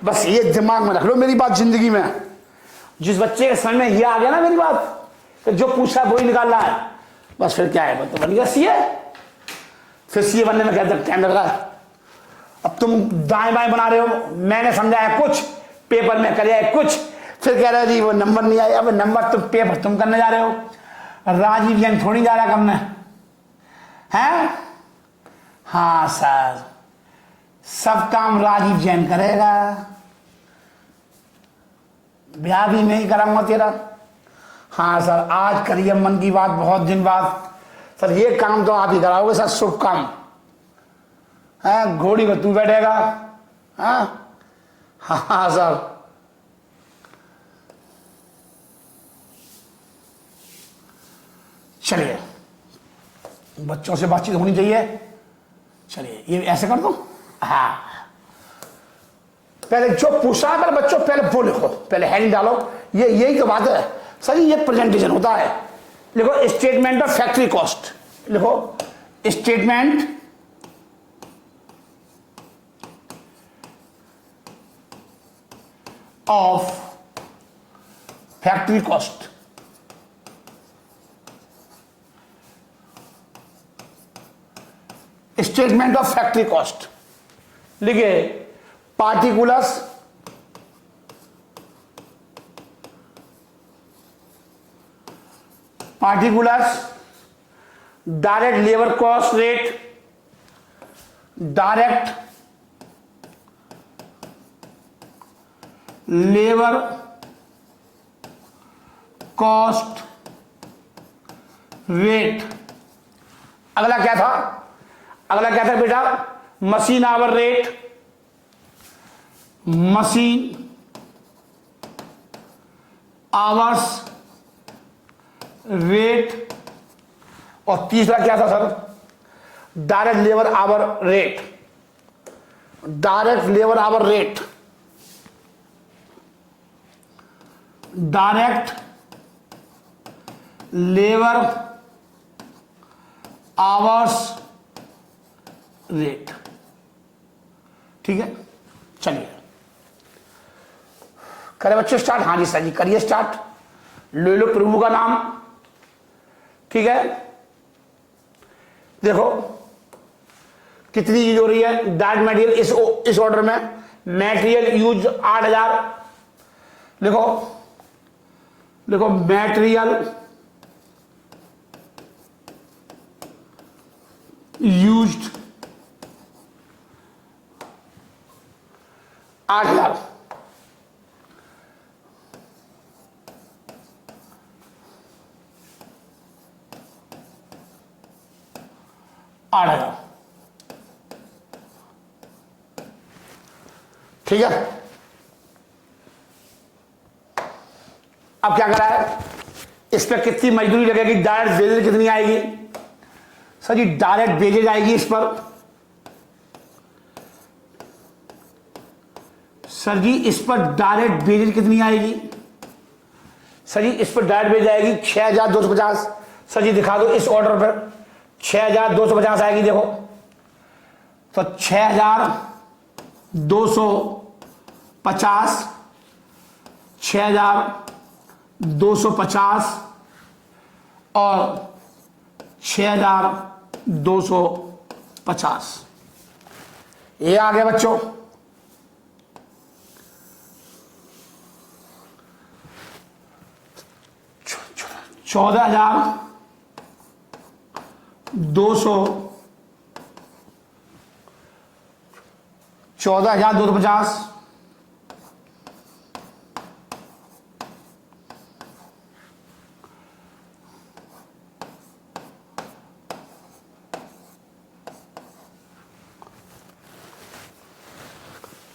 बस ये दिमाग में रख लो मेरी बात। जिंदगी में जिस बच्चे के समझ में ये आ गया ना मेरी बात, तो जो पूछ रहा है वही निकाल रहा है, बस फिर क्या है, तो बन गया सीए। फिर सीए बनने में क्या टाइम लग रहा है। अब तुम दाएं बाएं बना रहे हो, मैंने समझाया कुछ, पेपर में कराया कुछ, फिर कह रहे हो जी वो नंबर नहीं आया। अब नंबर तो पेपर तुम करने जा रहे हो, राजीव जैन थोड़ी जा रहा करने हैं। हाँ सर, सब काम राजीव जैन करेगा, ब्याह भी मैं ही कराऊंगा तेरा। हाँ सर, आज करिए मन की बात, बहुत दिन बाद सर ये काम तो आप ही कराओगे सर, शुभ काम है। घोड़ी को तू बैठेगा। हाँ हाँ सर, चलिए बच्चों से बातचीत होनी चाहिए। चलिए ये ऐसे कर दो। हाँ पहले जो पूछा है पहले बच्चों, पहले वो लिखो, पहले हेडिंग डालो। ये यही तो बात है सर, ये प्रेजेंटेशन होता है। लिखो स्टेटमेंट ऑफ फैक्ट्री कॉस्ट, लिखो statement of factory cost. Statement of factory cost लिखे, particulars direct labour cost rate, direct labour cost rate. अगला क्या था, अगला क्या था बेटा, machine hour rate, machine hours rate. और तीसरा क्या था sir, direct labour hour rate, direct labour hour rate, direct labour hours rate. ठीक है, चलिए करें बच्चों स्टार्ट। हाँ जी सर जी करिए स्टार्ट। ले लो प्रभु का नाम, ठीक है। देखो कितनी यूज हो रही है डायरेक्ट मटेरियल इस ऑर्डर में। मटेरियल यूज 8000, देखो देखो मटेरियल यूज्ड 8000, ठीक है। अब क्या करा है, इस पर कितनी मजदूरी लगेगी, डायरेक्ट वेजेज कितनी आएगी? सर जी डायरेक्ट वेजेज आएगी इस पर, सर जी इस पर डायरेक्ट वेजेज कितनी आएगी? सर जी इस पर डायरेक्ट वेज आएगी 6250। सर जी दिखा दो इस ऑर्डर पर 6250 आएगी। देखो तो 6250, 6250 और 6250, ये आ गया बच्चों। चौदह हजार 250,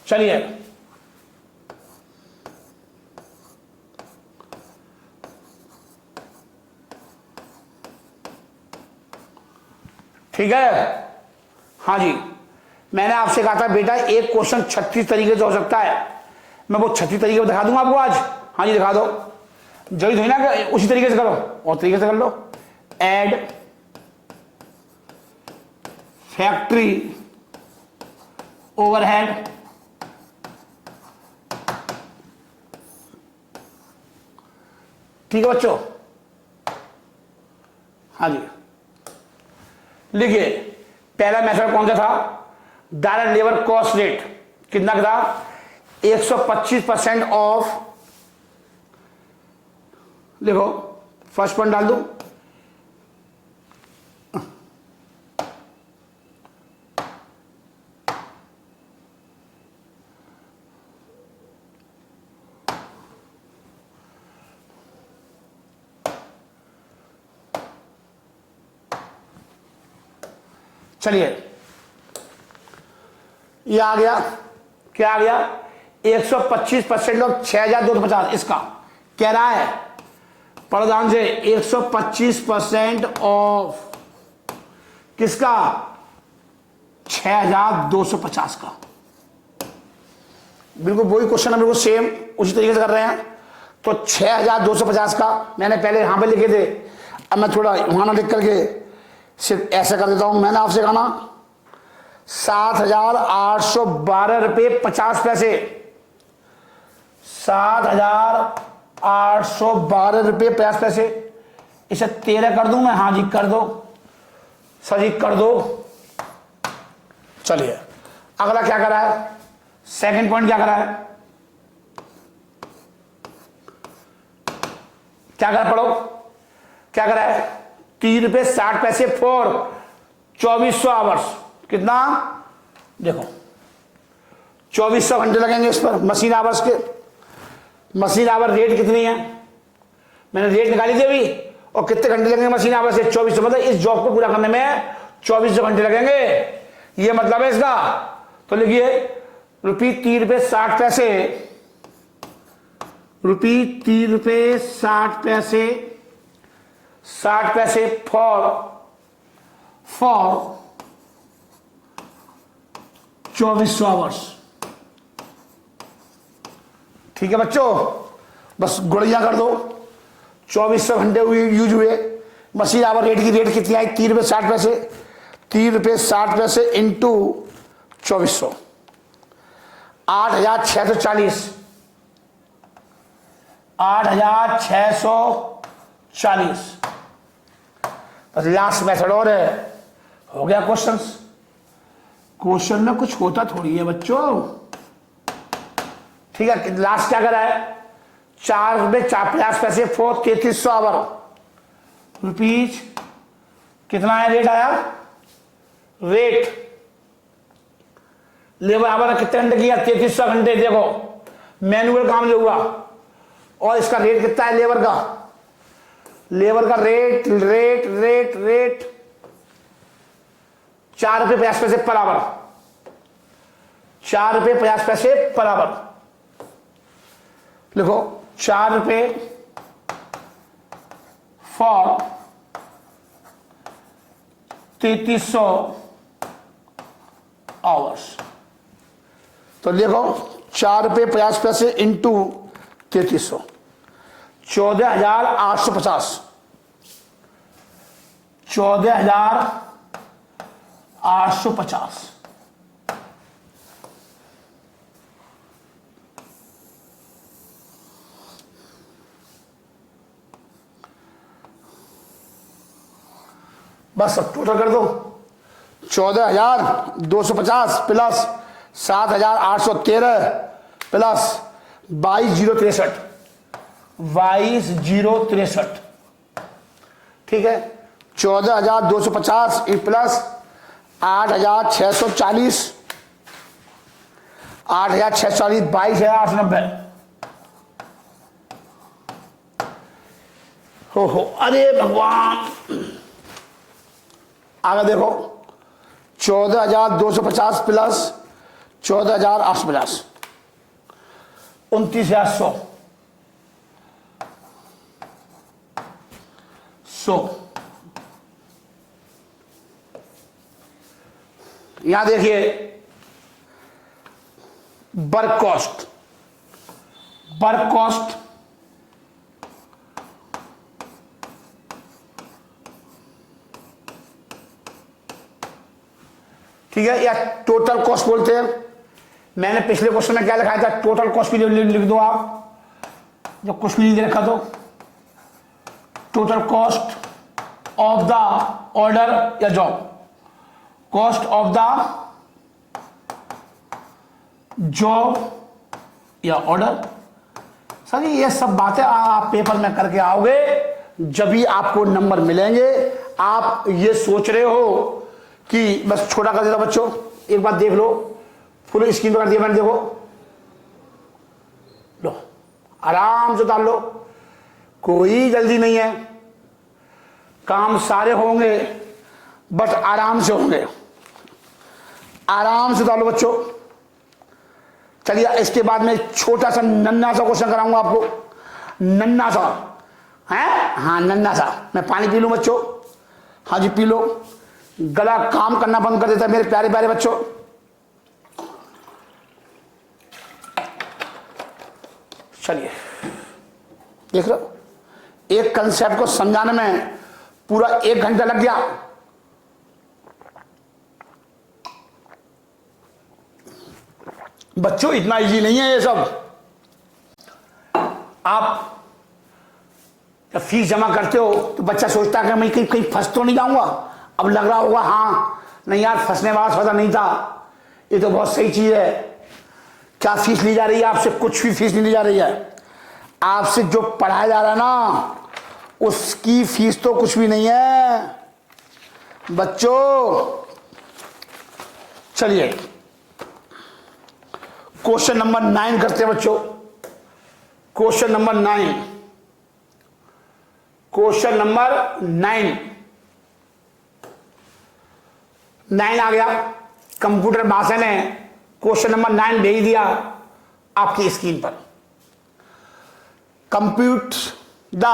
चलिए ठीक है। हाँ जी, मैंने आपसे कहा था बेटा एक क्वेश्चन 36 तरीके से हो सकता है, मैं वो 36 तरीके दिखा दूंगा आपको आज। हाँ जी दिखा दो, जरूरी थोड़ी ना कि उसी तरीके से करो, और तरीके से कर लो। एड फैक्ट्री ओवरहेड, ठीक है बच्चों। हाँ जी लिखिए, पहला मेथड कौन सा था? डायरेक्ट लेबर कॉस्ट रेट कितना था? 125% ऑफ, देखो फर्स्ट पॉइंट डाल दो, चलिए ये आ गया, क्या आ गया? 125% ऑफ 6250, इसका कह रहा है प्रधान से 125% ऑफ किसका? 6250 का। बिल्कुल वही क्वेश्चन है, बिल्कुल सेम उसी तरीके से कर रहे हैं। तो 6250 का मैंने पहले यहां पे लिखे थे, अब मैं थोड़ा वहां ना लिख करके सिर्फ ऐसा कर देता हूं। मैंने आपसे कहा ना 7812 रुपये 50 पैसे, 7812 रुपये 50 पैसे, इसे 13 कर दूं मैं? हाँ जी कर दो, सर जी कर दो। चलिए अगला क्या करा है, सेकंड पॉइंट क्या करा है, क्या करा पढ़ो, क्या करा है? 3 रुपये 60 पैसे फॉर 2400 आवर्स। कितना? देखो 2400 घंटे लगेंगे इस पर, मशीन आवर्स के। मशीन आवर रेट कितनी है, मैंने रेट निकाली थी अभी, और कितने घंटे लगेंगे मशीन आवर से? 2400। मतलब इस जॉब को पूरा करने में 2400 घंटे लगेंगे, ये मतलब है इसका। तो लिखिए रुपये 3 रुपये 60 पैसे, रुपये 3 रुपये 60 पैसे, 60 पैसे फॉर 2400 आवर्स। ठीक है बच्चों, बस गुणिया कर दो, 2400 घंटे हुए यूज हुए। मशीन आवर रेट की रेट कितनी आई? 3 रुपये 60 पैसे, 3 रुपये 60 पैसे इंटू 2400, 8640, 8,640। बस लास्ट मेथड और है, हो गया क्वेश्चन। क्वेश्चन में कुछ होता थोड़ी है बच्चों, ठीक है। लास्ट क्या करा है, 4 में 50 पैसे फॉर 3300 आवर रुपीज, कितना है रेट आया, रेट लेबर आवर कितने घंटे किया, 3300 घंटे। देखो मैनुअल काम जो हुआ, और इसका रेट कितना है लेबर का, लेबर का रेट रेट रेट रेट 4 रुपये 50 पैसे पर आवर, 4 रुपये 50 पैसे पर आवर। लिखो 4 रुपये फॉर 3300 आवर्स। तो देखो 4 रुपये 50 पैसे इंटू 3300, 14,850, 14,850। बस अब टोटल कर दो, 14,250 प्लस 7,813 प्लस 22,063, 22,063, ठीक है। 14,250 प्लस 8,640, 8,640 22,890। हो अरे भगवान, आगे देखो 14,250 प्लस 14,850, 29,100, 100। यहां देखिए वर्क कॉस्ट, वर्क कॉस्ट ठीक है, या टोटल कॉस्ट बोलते हैं। मैंने पिछले क्वेश्चन में क्या लिखाया था, टोटल कॉस्ट भी लिख दो आप, जो कुछ भी नहीं रखा तो total cost of the order या job, cost of the job या ऑर्डर। सर ये सब बातें आप पेपर में करके आओगे, जब भी आपको नंबर मिलेंगे। आप ये सोच रहे हो कि बस छोटा कर देता बच्चों, एक बात देख लो, फुल स्क्रीन पर कर दिया मैंने, देखो लो आराम से डाल लो, कोई जल्दी नहीं है, काम सारे होंगे बट आराम से होंगे, आराम से डालो बच्चों। चलिए इसके बाद में छोटा सा नन्ना सा क्वेश्चन कराऊंगा आपको, नन्ना सा है, हाँ नन्ना सा। मैं पानी पी लूं बच्चों, हाँ जी पी लो, गला काम करना बंद कर देता है मेरे प्यारे प्यारे बच्चों। चलिए देख लो, एक कंसेप्ट को समझाने में पूरा 1 घंटा लग गया। बच्चों इतना इजी नहीं है ये सब। आप जब फीस जमा करते हो तो बच्चा सोचता है कि मैं कहीं कहीं फंस तो नहीं जाऊंगा। अब लग रहा होगा हाँ नहीं यार फंसने वाला सौदा नहीं था, ये तो बहुत सही चीज है। क्या फीस ली जा रही है आपसे? कुछ भी फीस नहीं ली जा रही है। आपसे जो पढ़ाया जा रहा है ना उसकी फीस तो कुछ भी नहीं है बच्चों। चलिए क्वेश्चन नंबर 9 करते हैं बच्चों। क्वेश्चन नंबर 9, क्वेश्चन नंबर 9 आ गया। कंप्यूटर भाषा ने क्वेश्चन नंबर 9 भेज दिया आपकी स्क्रीन पर। Compute the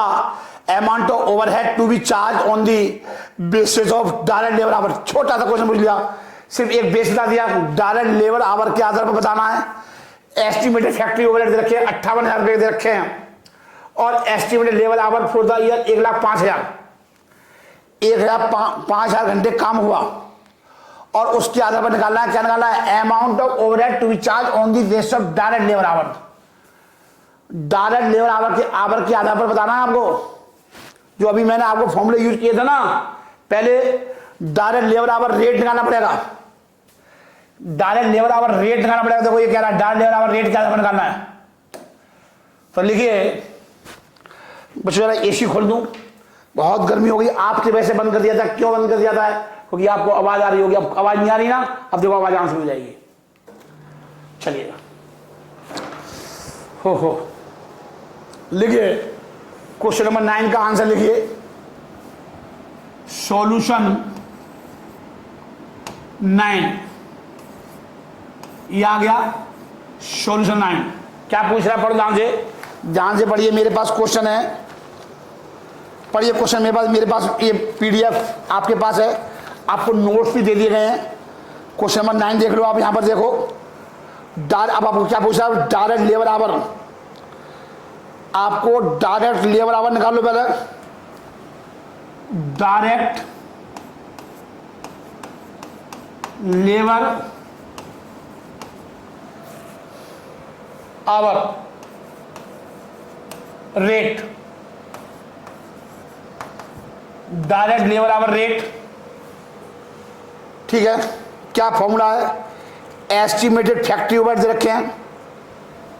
amount of overhead to be charge on the basis of direct labour hour. छोटा सा क्वेश्चन पूछ लिया, सिर्फ एक बेस बता दिया, डायरेक्ट लेबर आवर के आधार पर बताना है। एस्टिमेटेड फैक्ट्री ओवरहेड दे रखे हैं 58,000 रुपये दे रखे हैं, और estimated labour hour for the year 1,05,000, 1,05,000 घंटे काम हुआ, और उसके आधार पर निकालना है, क्या निकालना है? Amount of overhead to be charge on the basis of direct labour hour. Direct labour hour के आधार पर बताना है आपको। जो अभी मैंने आपको फॉर्मूले यूज किए थे ना, पहले डायरेक्ट लेबर आवर रेट निकालना पड़ेगा। डायरेक्ट लेबर आवर रेट निकालना पड़ेगा। देखो ये कह रहा है डायरेक्ट लेबर आवर रेट क्या निकालना है, तो लिखिए बच्चों, जरा एसी खोल दूं, बहुत गर्मी हो गई। आपके वैसे बंद कर दिया था, क्यों बंद कर दिया था? क्योंकि आपको आवाज आ रही होगी। अब आवाज नहीं आ रही ना, अब देखो आवाज आंसर हो जाएगी। चलिए हो लिखिए क्वेश्चन नंबर 9 का आंसर लिखिए। सॉल्यूशन 9 ये आ गया। सॉल्यूशन 9 क्या पूछ रहा है? पढ़ो ध्यान से पढ़िए। मेरे पास क्वेश्चन है, पढ़िए क्वेश्चन मेरे पास ये पीडीएफ आपके पास है, आपको नोट्स भी दे दिए गए हैं। क्वेश्चन नंबर 9 देख लो आप, यहां पर देखो। अब आपको क्या पूछ रहा है? Direct labour our. आपको डायरेक्ट लेबर आवर निकाल लो पहले। Direct labour hour rate, direct labour hour rate, ठीक है। क्या फॉर्मूला है? एस्टिमेटेड फैक्ट्री ओवरहेड दे रखे हैं।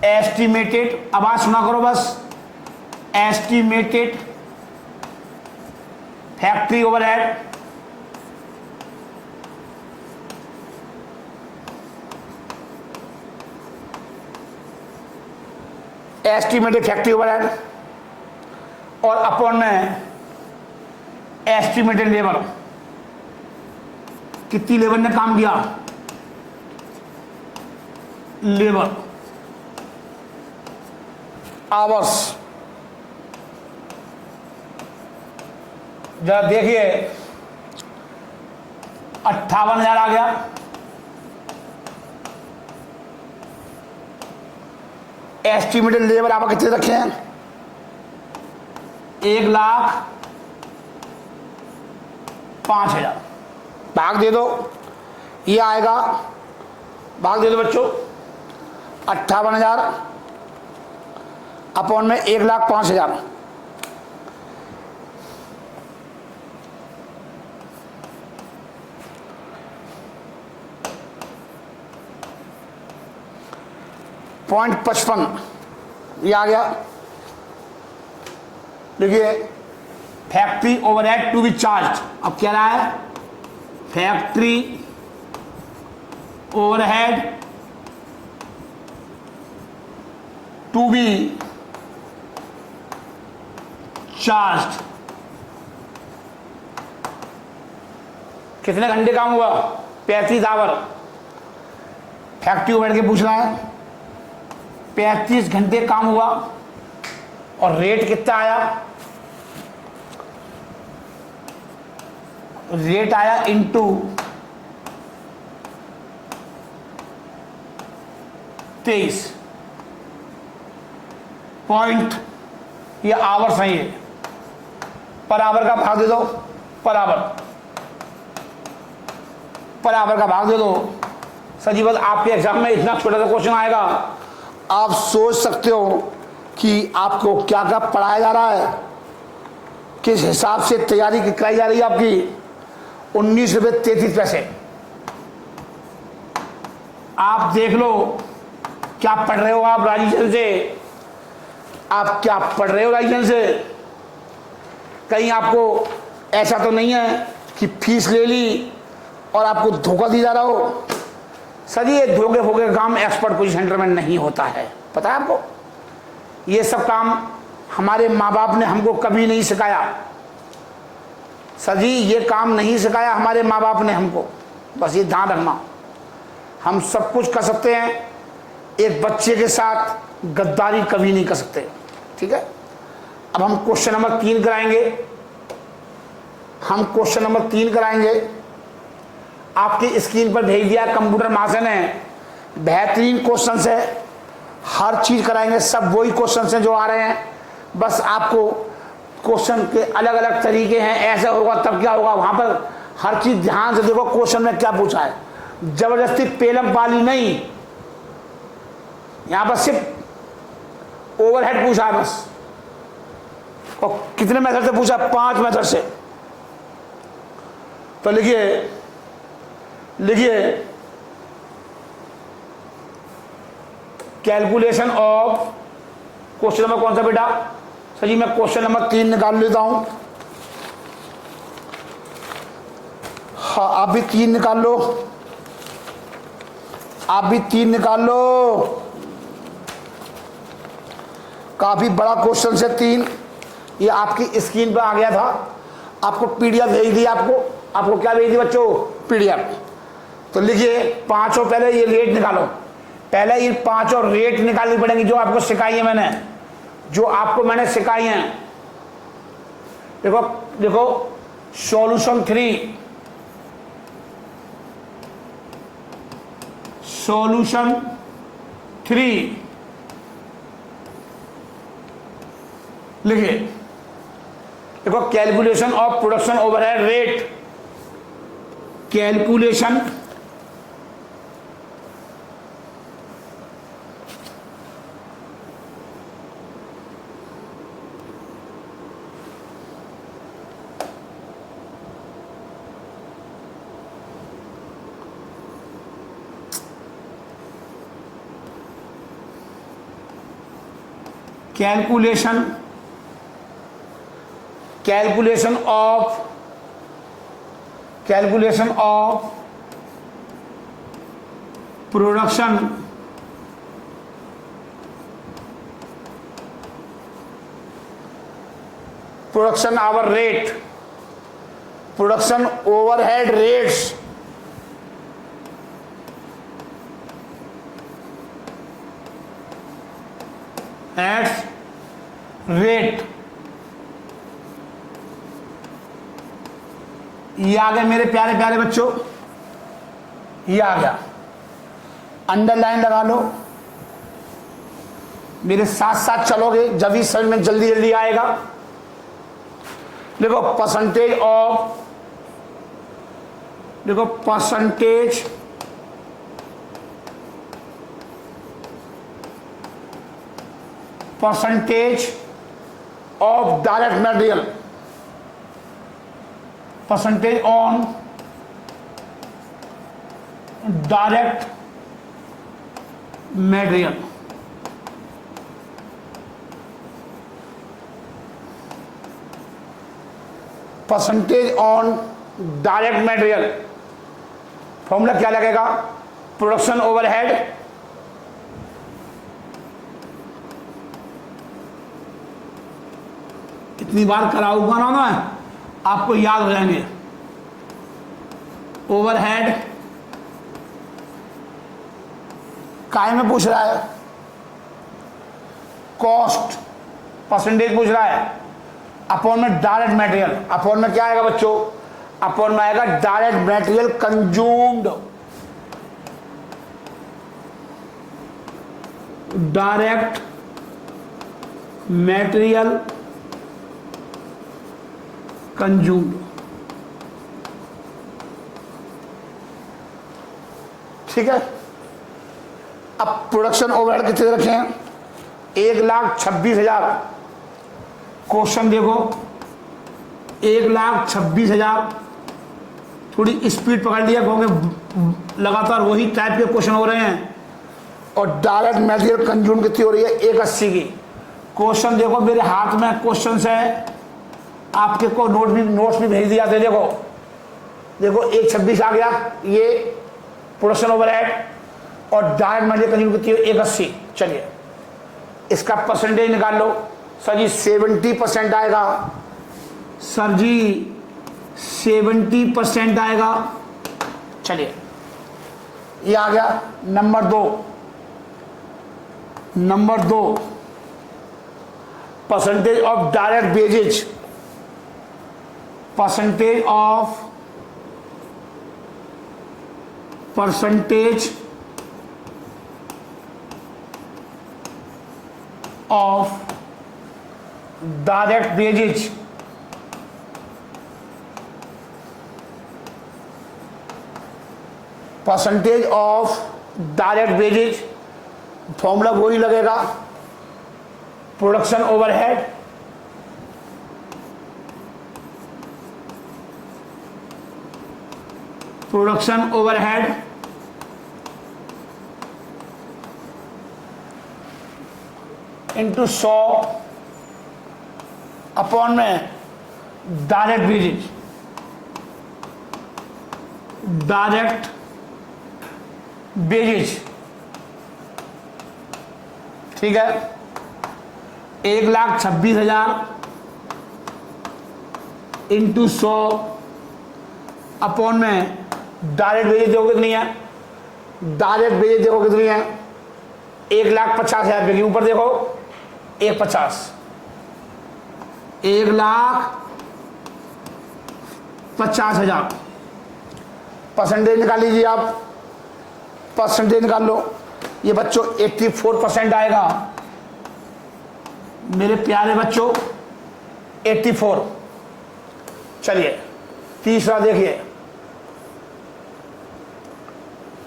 एस्टिमेटेड, आवाज सुना करो बस। Estimated factory overhead estimated factory overhead और अपॉन में एस्टिमेटेड लेबर, कितनी लेबर ने काम किया, लेबर आवर्स। जरा देखिए 58,000 आ गया। एस्टिमेटेड लेबर आप कितने रखे हैं? 1,05,000। भाग दे दो, ये आएगा, भाग दे दो बच्चों। 58,000 अपॉन में 1,05,000। .55 ये आ गया। देखिए factory overhead to be charge, अब क्या रहा है? Factory overhead to be charge. कितने घंटे काम हुआ? 35 आवर। फैक्ट्री ओवरहेड के पूछ रहा है। 35 घंटे काम हुआ और रेट कितना आया? रेट आया इंटू 23 पॉइंट, ये आवर्स हैं, ये पर आवर का भाग दे दो। पर आवर का भाग दे दो। सर जी बस आपके एग्जाम में इतना छोटा सा क्वेश्चन आएगा, आप सोच सकते हो कि आपको क्या क्या पढ़ाया जा रहा है, किस हिसाब से तैयारी कराई जा रही है आपकी। 19 रुपये 33 पैसे। आप देख लो क्या पढ़ रहे हो आप राजीजन से, आप क्या पढ़ रहे हो राजीजन से। कहीं आपको ऐसा तो नहीं है कि फीस ले ली और आपको धोखा दिया जा रहा हो। सर ये धोखे फोखे काम एक्सपर्ट कोचिंग सेंटर में नहीं होता है, पता है आपको। ये सब काम हमारे माँ बाप ने हमको कभी नहीं सिखाया। सर जी ये काम नहीं सिखाया हमारे माँ बाप ने हमको, बस ये ध्यान रखना। हम सब कुछ कर सकते हैं, एक बच्चे के साथ गद्दारी कभी नहीं कर सकते, ठीक है। अब हम क्वेश्चन नंबर 3 कराएंगे। हम क्वेश्चन नंबर 3 कराएंगे। आपकी स्क्रीन पर भेज दिया कंप्यूटर महाशय ने, बेहतरीन क्वेश्चन है, हर चीज कराएंगे। सब वही क्वेश्चन हैं जो आ रहे हैं, बस आपको क्वेश्चन के अलग अलग तरीके हैं। ऐसा होगा तब क्या होगा, वहां पर हर चीज ध्यान से देखो क्वेश्चन में क्या पूछा है। जबरदस्ती पेलम पाली नहीं, यहां पर सिर्फ ओवरहेड पूछा है बस। और कितने मेथड से पूछा? 5 मेथड से। तो लिखिए कैलकुलेशन ऑफ, क्वेश्चन नंबर कौन सा बेटा? सर जी मैं क्वेश्चन नंबर 3 निकाल लेता हूं। हाँ आप भी 3 निकाल लो, आप भी 3 निकाल लो। काफी बड़ा क्वेश्चन से 3। ये आपकी स्क्रीन पर आ गया था, आपको पीडीएफ भेज दी। आपको क्या भेज दी बच्चों? पीडीएफ। तो लिखिए पांचों, पहले ये रेट निकालो। पहले ये पांचों रेट निकालनी पड़ेंगी जो आपको सिखाई है मैंने, जो आपको मैंने सिखाई हैं। देखो सॉल्यूशन 3, सॉल्यूशन 3 लिखिए। देखो calculation of production overhead rate, calculation calculation of production hour rate, production overhead rates at rate. ये आ गए मेरे प्यारे प्यारे बच्चों, ये आ गया। अंडरलाइन लगा लो, मेरे साथ साथ चलोगे जब ही समझ में जल्दी जल्दी आएगा। देखो परसेंटेज ऑफ, देखो percentage of direct material, percentage on direct material. Percentage on direct material formula क्या लगेगा? प्रोडक्शन ओवरहेड कितनी बार कराऊंगा ना मैं, आपको याद हो जाएंगे। ओवरहेड काय में पूछ रहा है? कॉस्ट परसेंटेज पूछ रहा है, अपॉन में डायरेक्ट मटेरियल। अपॉन में क्या आएगा बच्चों? अपॉन में आएगा direct material consumed, direct material consumed. ठीक है। अब प्रोडक्शन ओवरहेड कितने रखे हैं? 1,26,000। क्वेश्चन देखो 1,26,000। थोड़ी स्पीड पकड़ लिया, क्योंकि लगातार वही टाइप के क्वेश्चन हो रहे हैं। और डायरेक्ट मटेरियल कंज्यूम कितनी हो रही है? 180 की। क्वेश्चन देखो मेरे हाथ में क्वेश्चन है, आपके को नोट्स भी भेज दिया थे। देखो 126 आ गया, ये प्रोडक्शन ओवरहेड। और डायरेक्ट मटेरियल कंज्यूम कितनी है? 180। चलिए इसका परसेंटेज निकाल लो। सर जी 70% आएगा। सर जी 70% आएगा। चलिए ये आ गया। नंबर दो percentage of direct wages, percentage of direct wages, percentage of direct wages formula वही लगेगा, production overhead, production overhead into 100 upon में डायरेक्ट वेजेज, डायरेक्ट वेजेज, ठीक है। 1,26,000 इंटू 100 अपॉन में डायरेक्ट वेजेज देखो कितनी है, डायरेक्ट वेजेज देखो कितनी है, 1,50,000 रुपये की, ऊपर देखो 1,50,000, 1,50,000। परसेंटेज निकाल लीजिए आप, परसेंटेज निकाल लो। ये बच्चों 84% आएगा मेरे प्यारे बच्चों, 84। चलिए तीसरा देखिए,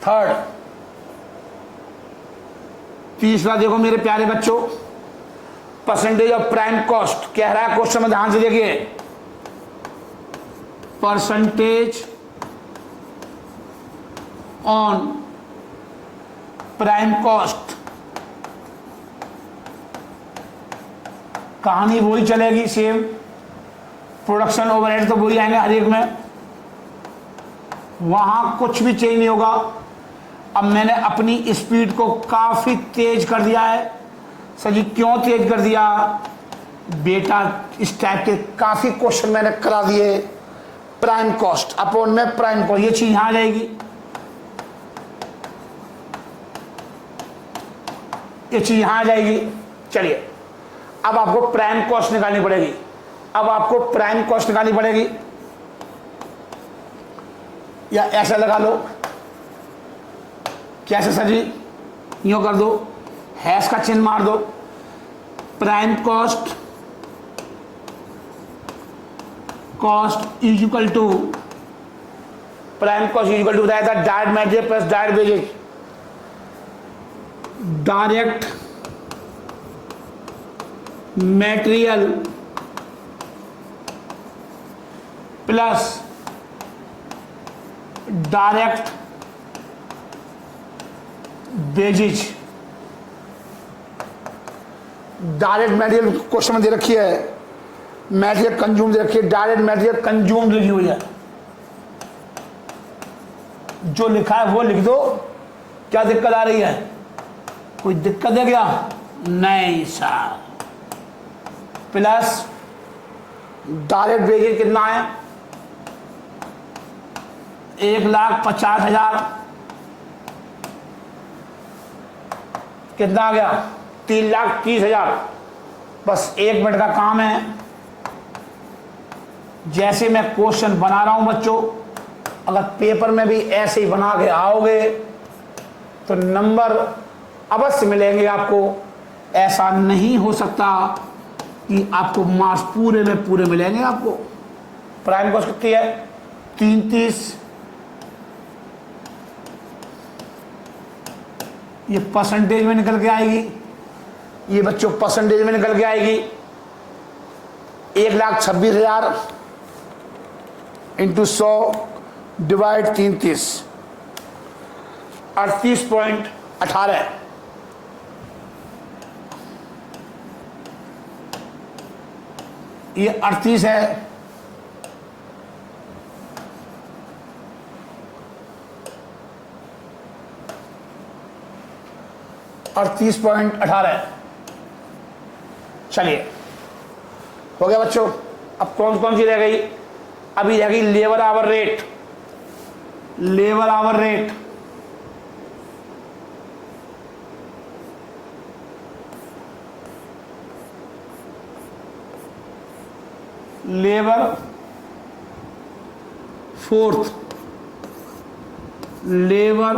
थर्ड, तीसरा देखो मेरे प्यारे बच्चों, परसेंटेज ऑफ प्राइम कॉस्ट कह रहा है क्वेश्चन में, ध्यान से देखिए। परसेंटेज ऑन प्राइम कॉस्ट, कहानी वही चलेगी सेम, प्रोडक्शन ओवरहेड तो वही आएंगे हर एक में, वहां कुछ भी चेंज नहीं होगा। अब मैंने अपनी स्पीड को काफी तेज कर दिया है। सर जी क्यों तेज कर दिया बेटा, इस टाइप के काफी क्वेश्चन मैंने करा दिए। प्राइम कॉस्ट अपॉन में प्राइम कॉस्ट, ये चीज यहां आ जाएगी, ये चीज यहां आ जाएगी। चलिए अब आपको प्राइम कॉस्ट निकालनी पड़ेगी, अब आपको प्राइम कॉस्ट निकालनी पड़ेगी, या ऐसा लगा लो, कैसे सर जी, यूं कर दो, हैश का चिन्ह मार दो। Prime cost, cost is equal to, prime cost is equal to बताया था direct material plus direct wages, direct material plus direct wages. Direct material question में दे रखी है, मटेरियल कंज्यूम दे रखी है, डायरेक्ट मटेरियल कंज्यूम लिखी हुई है, जो लिखा है वो लिख दो। क्या दिक्कत आ रही है, कोई दिक्कत है क्या, नहीं सर। प्लस डायरेक्ट वेजेज कितना है, 1,50,000, कितना आ गया, 3,30,000। बस 1 मिनट का काम है। जैसे मैं क्वेश्चन बना रहा हूं बच्चों, अगर पेपर में भी ऐसे ही बना के आओगे तो नंबर अवश्य मिलेंगे आपको। ऐसा नहीं हो सकता कि आपको मार्क्स पूरे में पूरे मिलेंगे आपको। प्राइम कॉस्ट कितनी है, 330, ये परसेंटेज में निकल के आएगी, ये बच्चों परसेंटेज में निकल के आएगी। 1,26,000 इंटू 100 डिवाइड 330, 38.18। ये 38 है, और 30.18। चलिए हो गया बच्चों। अब कौन कौन सी रह गई, अभी रह गई labour hour rate. Labour hour rate, labour fourth, labour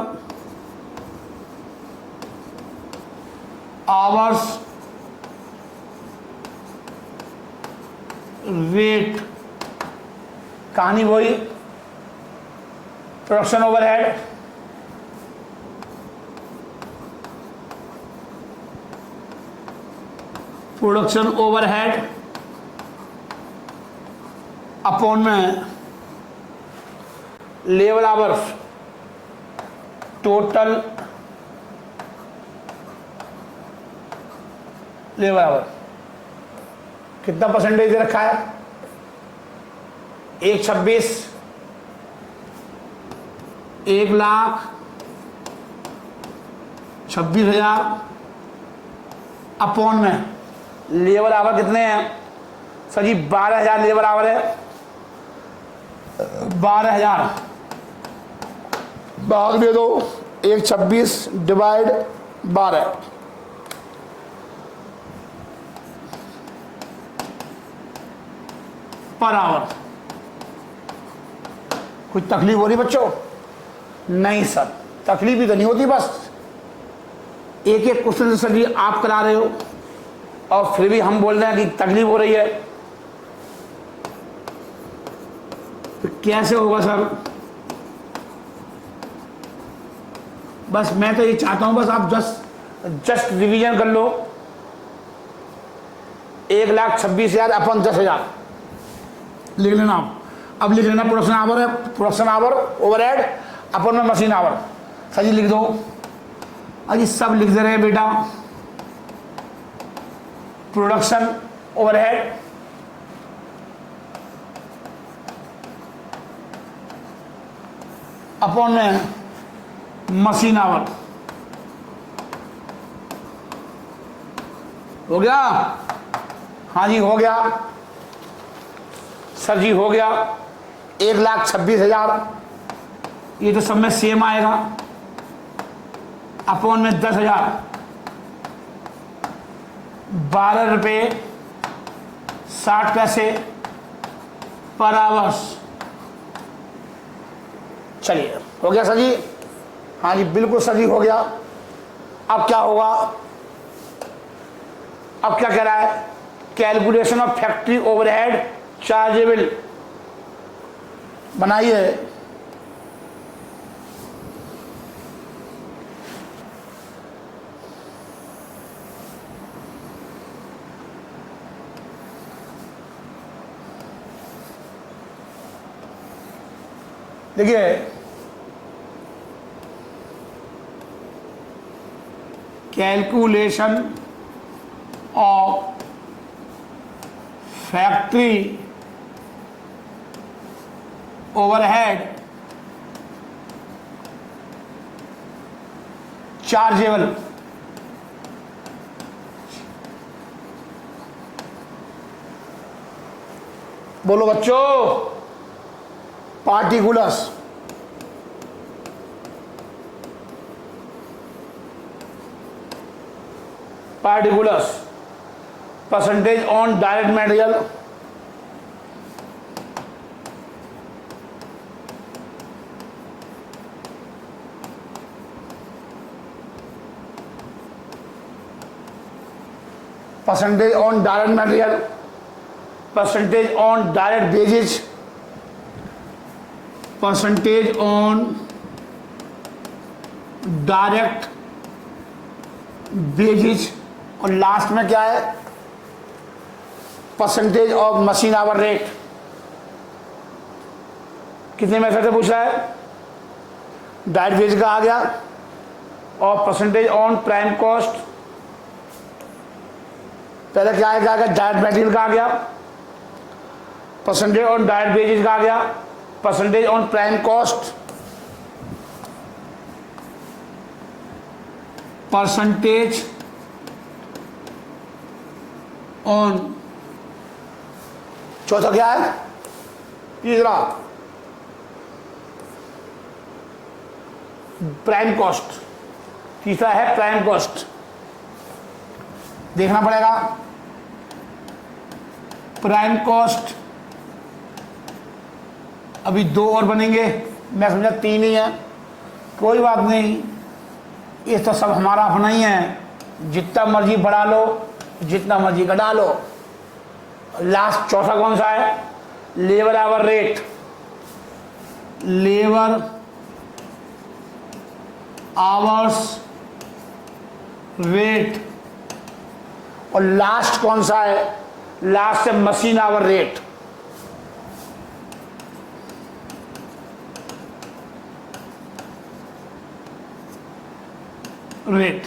hours rate, कहानी वही, production overhead, production overhead upon में labour hours, total labour hour कितना परसेंटेज दे रखा है? 126, 1,26,000 अपॉन में लेबर आवर कितने हैं सर जी? 12,000 लेबर आवर है। 12,000 भाग दे दो 126 डिवाइड 12, पर आवर। कुछ तकलीफ हो रही बच्चों? नहीं सर, तकलीफ ही तो नहीं होती, बस एक एक क्वेश्चन सर जी आप करा रहे हो और फिर भी हम बोल रहे हैं कि तकलीफ हो रही है, तो कैसे होगा सर? बस मैं तो ये चाहता हूं, बस आप जस्ट रिवीजन कर लो। 1,26,000 अपन 10,000 लिख लेना आप। अब लिख लेना प्रोडक्शन आवर है, प्रोडक्शन आवर ओवरहेड अपन में मशीन आवर। सर जी लिख दो। अजी सब लिख दे रहे हैं बेटा। प्रोडक्शन ओवरहेड अपॉन में मशीन आवर। हो गया? हाँ जी हो गया सर जी, हो गया। 1,26,000 ये तो सब में सेम आएगा, अपॉन में 10,000, 12 रुपये 60 पैसे पर आवर्स। चलिए हो गया सर जी? हाँ जी बिल्कुल सर जी हो गया। अब क्या होगा? अब क्या कह रहा है? Calculation of factory overhead chargeable बनाइए। देखिए calculation of factory overhead chargeable. बोलो बच्चों। Particulars percentage on direct material, percentage on direct material, percentage on direct wages, percentage on direct wages, और लास्ट में क्या है? Percentage of machine hour rate. कितने method से पूछ रहा है? डायरेक्ट वेज का आ गया, और परसेंटेज ऑन प्राइम कॉस्ट। पहले क्या आएगा? डायरेक्ट मटेरियल का आ गया, परसेंटेज ऑन डायरेक्ट वेजेस का आ गया, percentage on prime cost, percentage on, चौथा क्या है? तीसरा प्राइम कॉस्ट। तीसरा है प्राइम कॉस्ट। देखना पड़ेगा प्राइम कॉस्ट। अभी 2 और बनेंगे, मैं समझा 3 ही है, कोई बात नहीं, ये तो सब हमारा अपना ही है, जितना मर्जी बढ़ा लो, जितना मर्जी घटा लो। लास्ट चौथा कौन सा है? Labour hour rate. Labour hours rate, और लास्ट कौन सा है? लास्ट है मशीन आवर रेट। रेट।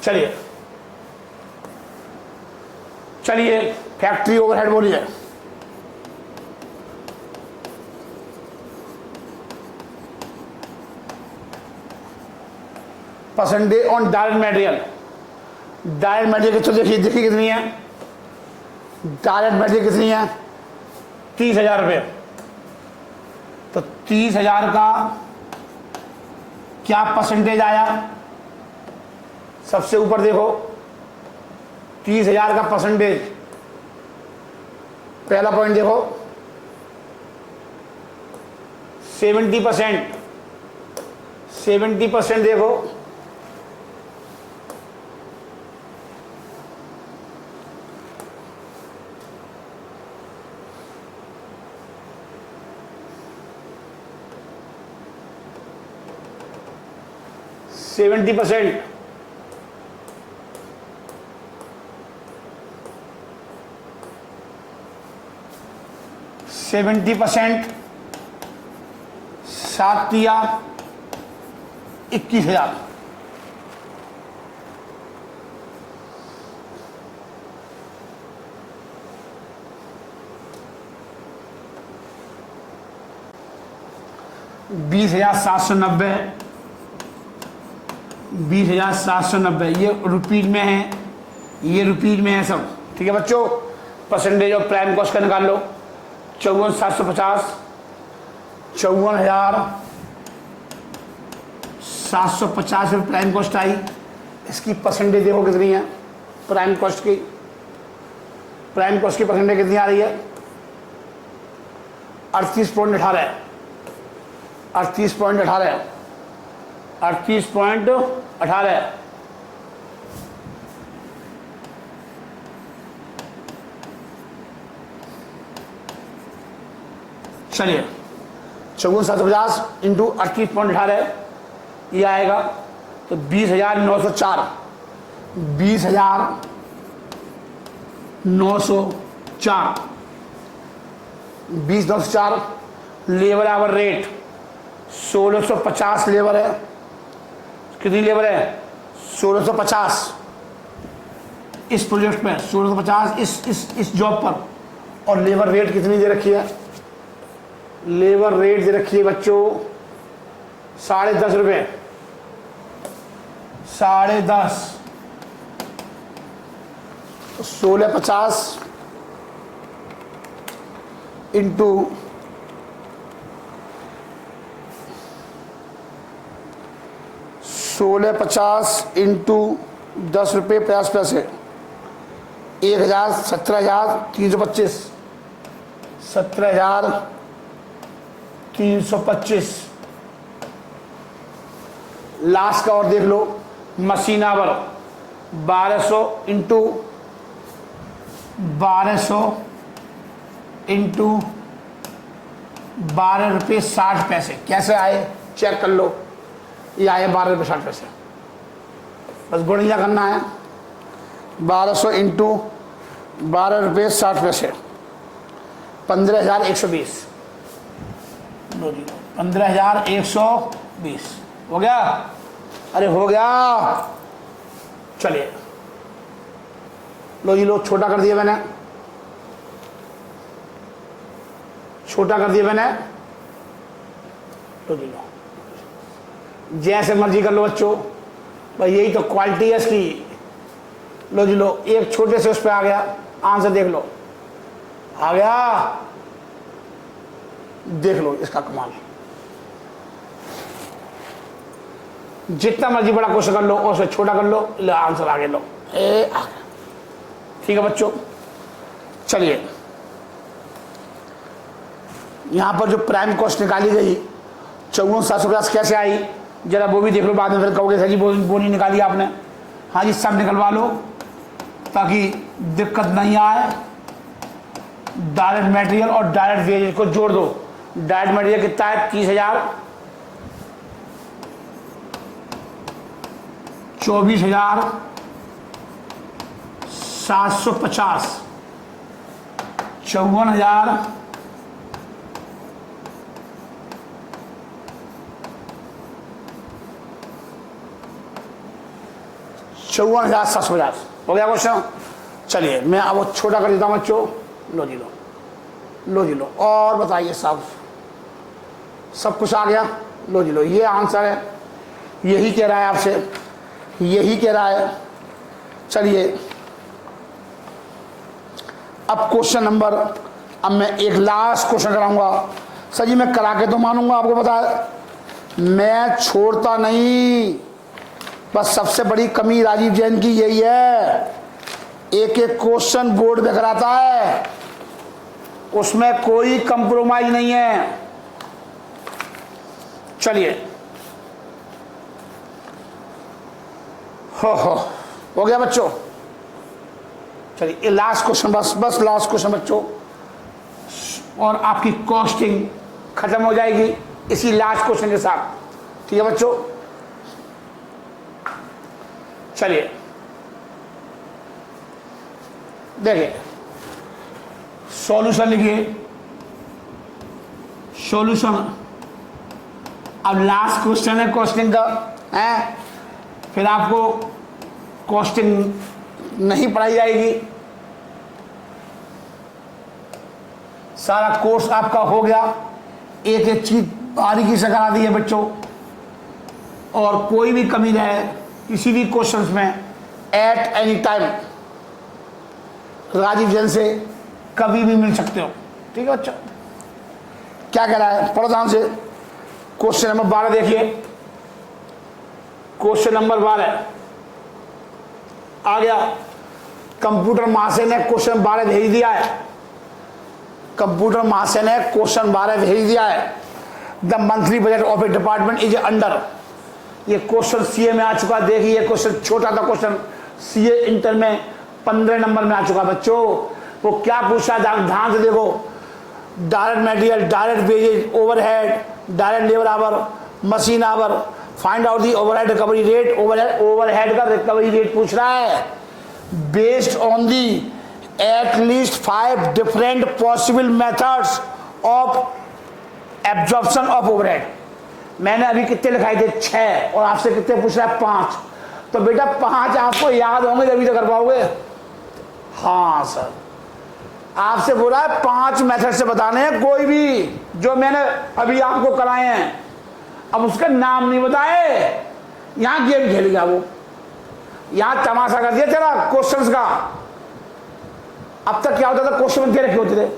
चलिए चलिए फैक्ट्री ओवरहेड बोलिए। Percentage on direct material. Direct material कितनी देखिए, देखिए कितनी है डायरेक्ट मटेरियल कितनी है? 30,000 रुपये। तो 30,000 का क्या परसेंटेज आया? सबसे ऊपर देखो 30,000 का परसेंटेज। पहला पॉइंट देखो 70%। 70% देखो, सेवेंटी परसेंट। सेवेंटी परसेंट 7 दिया 21,000। बीस 20,790। 20,790 ये रुपीज में है, ये रुपीज में है सब। ठीक है बच्चों, परसेंटेज ऑफ प्राइम कॉस्ट का निकाल लो। 54,750, 54,750 रुपये प्राइम कॉस्ट आई। इसकी परसेंटेज देखो कितनी है प्राइम कॉस्ट की। प्राइम कॉस्ट की परसेंटेज कितनी आ रही है? 38.18। 38.18। 38.18। चलिए 54,750 इंटू 38.18 ये आएगा तो 20,904। 20,904। 20,904 लेबर आवर रेट 1650 लेबर है। कितनी लेबर है? 1650 इस प्रोजेक्ट में, 1650 इस जॉब पर। और लेबर रेट कितनी दे रखी है? लेबर रेट दे रखी है बच्चों 10.5 रुपये। 10.5 1650 इंटू 1650 इंटू 10 रुपये 50 पैसे 1,000 17,325। 17,325। लास्ट का और देख लो मशीन आवर 1200 इंटू 12 रुपये 60 पैसे। कैसे आए चेक कर लो। ये आए 12 रुपये 60 पैसे। बस गुणिया करना है। 1200 इंटू 12 रुपये 60 पैसे 15,120। 15,120 हो गया? अरे हो गया। चलिए लो जी, लो छोटा कर दिया मैंने, छोटा कर दिया मैंने। लो जी लो, जैसे मर्जी कर लो बच्चों, भाई यही तो क्वालिटी है इसकी। लो जी लो, एक छोटे से उस पर आ गया आंसर, देख लो आ गया। देख लो इसका कमाल। जितना मर्जी बड़ा क्वेश्चन कर लो और उसे छोटा कर लो, ले आंसर आगे लो। ठीक है बच्चों, चलिए यहां पर जो प्राइम कॉस्ट निकाली गई 54,750 कैसे आई जरा वो भी देख लो। बाद में फिर कहोगे सर जी वो नहीं निकाली आपने। हाँ जी, सब निकलवा लो ताकि दिक्कत नहीं आए। डायरेक्ट मटेरियल और डायरेक्ट वेजेस को जोड़ दो। डायरेक्ट मटेरियल कितना है? 30,000। 24,000 750, 54,000 54,750 हो गया क्वेश्चन। चलिए मैं अब वो छोटा कर देता हूँ बच्चों। लो जी लो, लो जी लो, और बताइए साहब, सब कुछ आ गया। लो जी लो, ये आंसर है, यही कह रहा है आपसे, यही कह रहा है। चलिए अब क्वेश्चन नंबर, अब मैं एक लास्ट क्वेश्चन कराऊंगा। सर जी मैं करा के तो मानूंगा, आपको पता है मैं छोड़ता नहीं। बस सबसे बड़ी कमी राजीव जैन की यही है, एक एक क्वेश्चन बोर्ड पे कराता है, उसमें कोई कंप्रोमाइज नहीं है। चलिए हो गया बच्चों। चलिए ये लास्ट क्वेश्चन, बस लास्ट क्वेश्चन बच्चों, और आपकी कॉस्टिंग खत्म हो जाएगी इसी लास्ट क्वेश्चन के साथ। ठीक है बच्चों, चलिए देखिए सॉल्यूशन लिखिए, सॉल्यूशन। अब लास्ट क्वेश्चन है कॉस्टिंग का, है फिर आपको कॉस्टिंग नहीं पढ़ाई जाएगी, सारा कोर्स आपका हो गया, एक एक चीज बारीकी से करा दी है बच्चों। और कोई भी कमी रहे किसी भी क्वेश्चंस में, at any time Rajeev Jain से कभी भी मिल सकते हो। ठीक है बच्चों, क्या कह रहा है, पढ़ो ध्यान से। क्वेश्चन नंबर 12 देखिए, क्वेश्चन नंबर 12 आ गया। कंप्यूटर महाशय ने क्वेश्चन 12 भेज दिया है, कंप्यूटर महाशय ने क्वेश्चन 12 भेज दिया है। The monthly budget of A department is under, ये क्वेश्चन सीए में आ चुका। देखिए क्वेश्चन छोटा था, क्वेश्चन सीए इंटर में 15 नंबर में आ चुका बच्चों। वो क्या पूछा है ध्यान से देखो, direct material, direct wages, overhead, direct labour hour, machine hour, find out the overhead recovery rate. Overhead का रिकवरी रेट पूछ रहा है based on the at least 5 different possible methods of absorption of overhead. मैंने अभी कितने लिखाए थे 6, और आपसे कितने पूछ रहा है 5। तो बेटा 5 आपको याद होंगे तभी तो कर पाओगे। हाँ सर, आपसे बोला है 5 मेथड से बताने हैं, कोई भी जो मैंने अभी आपको कराए हैं। अब उसका नाम नहीं बताए, यहां गेम खेल गया वो, यहां तमाशा कर दिया तेरा क्वेश्चंस का। अब तक क्या होता था, क्वेश्चन दे रखे होते थे,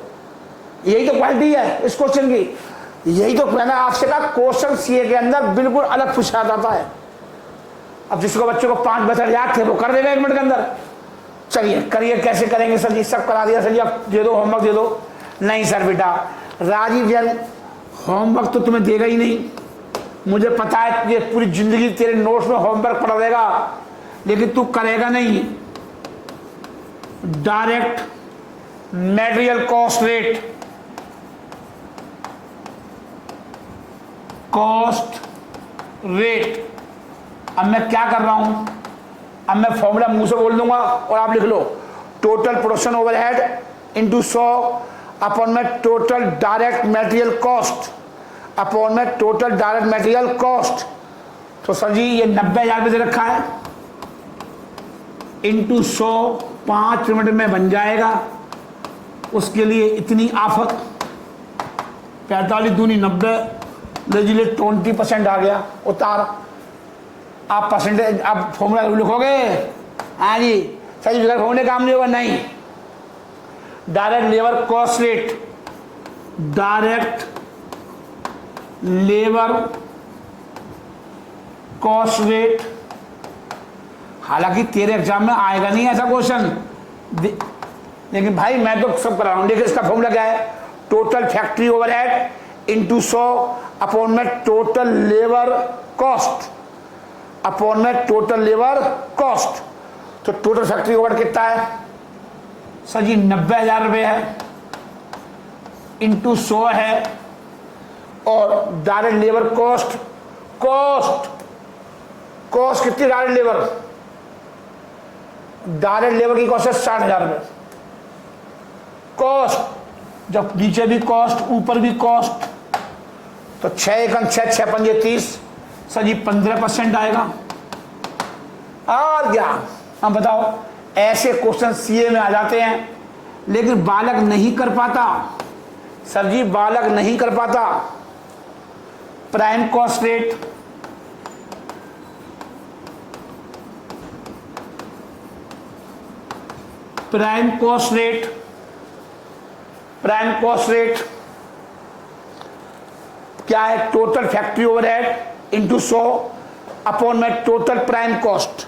यही तो क्वालिटी है इस क्वेश्चन की। यही तो मैंने आपसे कहा, क्वेश्चन सीए के अंदर बिल्कुल अलग पूछा जाता है। अब जिसको बच्चों को 5 मेथड याद थे वो कर देगा 1 मिनट के अंदर। चलिए करिए, कैसे करेंगे सर जी, सब करा दिया सर जी, अब दे दो होमवर्क दे दो। नहीं सर बेटा, राजीव जैन होमवर्क तो तुम्हें देगा ही नहीं, मुझे पता है ये पूरी जिंदगी तेरे नोट्स में होमवर्क पड़ा रहेगा, लेकिन तू करेगा नहीं। Direct material cost rate, cost rate. अब मैं क्या कर रहा हूं, अब मैं फॉर्मूला मुंह से बोल दूंगा और आप लिख लो, total production overhead into 100 upon में total direct material cost upon में टोटल डायरेक्ट मटेरियल कॉस्ट। तो सर जी ये 90,000 रुपये दे रखा है, इंटू 100 5 मिनट में बन जाएगा। उसके लिए इतनी आफत, 45 दूनी 90, ले 20% आ गया, उतार। आप परसेंटेज, आप फॉर्मूला लिखोगे, हाँ जी सही फिगर होने काम नहीं होगा, नहीं। Direct labour cost rate, direct labour cost rate. हालांकि तेरे एग्जाम में आएगा नहीं ऐसा क्वेश्चन, लेकिन भाई मैं तो सब करा रहा हूं। देखिए इसका फॉर्मूला क्या है, total factory overhead into 100 upon में टोटल लेबर कॉस्ट अपॉन में टोटल लेबर कॉस्ट। तो टोटल फैक्ट्री ओवरहेड कितना है सर जी, 90,000 रुपये है, इंटू 100 है, और डायरेक्ट लेबर कॉस्ट, कॉस्ट कितनी डायरेक्ट लेबर, डायरेक्ट लेबर की कॉस्ट है 60,000 रुपये। कॉस्ट जब नीचे भी कॉस्ट ऊपर भी कॉस्ट, तो 6 एकम 6 6 पंजे 30, सर जी 15% आएगा। और क्या, हम बताओ, ऐसे क्वेश्चन सीए में आ जाते हैं, लेकिन बालक नहीं कर पाता। सर जी बालक नहीं कर पाता। Prime cost rate, prime cost rate, prime cost rate क्या है? Total factory overhead into 100 upon में टोटल प्राइम कॉस्ट।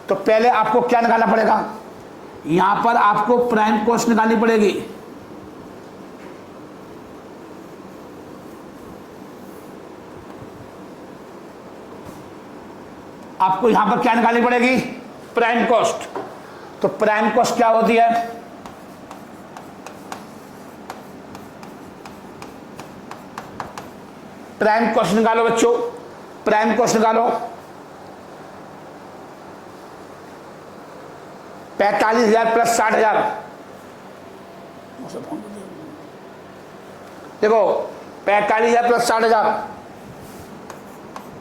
तो पहले आपको क्या निकालना पड़ेगा? यहां पर आपको प्राइम कॉस्ट निकालनी पड़ेगी। आपको यहां पर क्या निकालनी पड़ेगी? Prime cost. तो प्राइम कॉस्ट क्या होती है? प्राइम कॉस्ट निकालो बच्चों, प्राइम कॉस्ट निकालो। 45,000 प्लस 60,000। देखो 45,000 प्लस 60,000,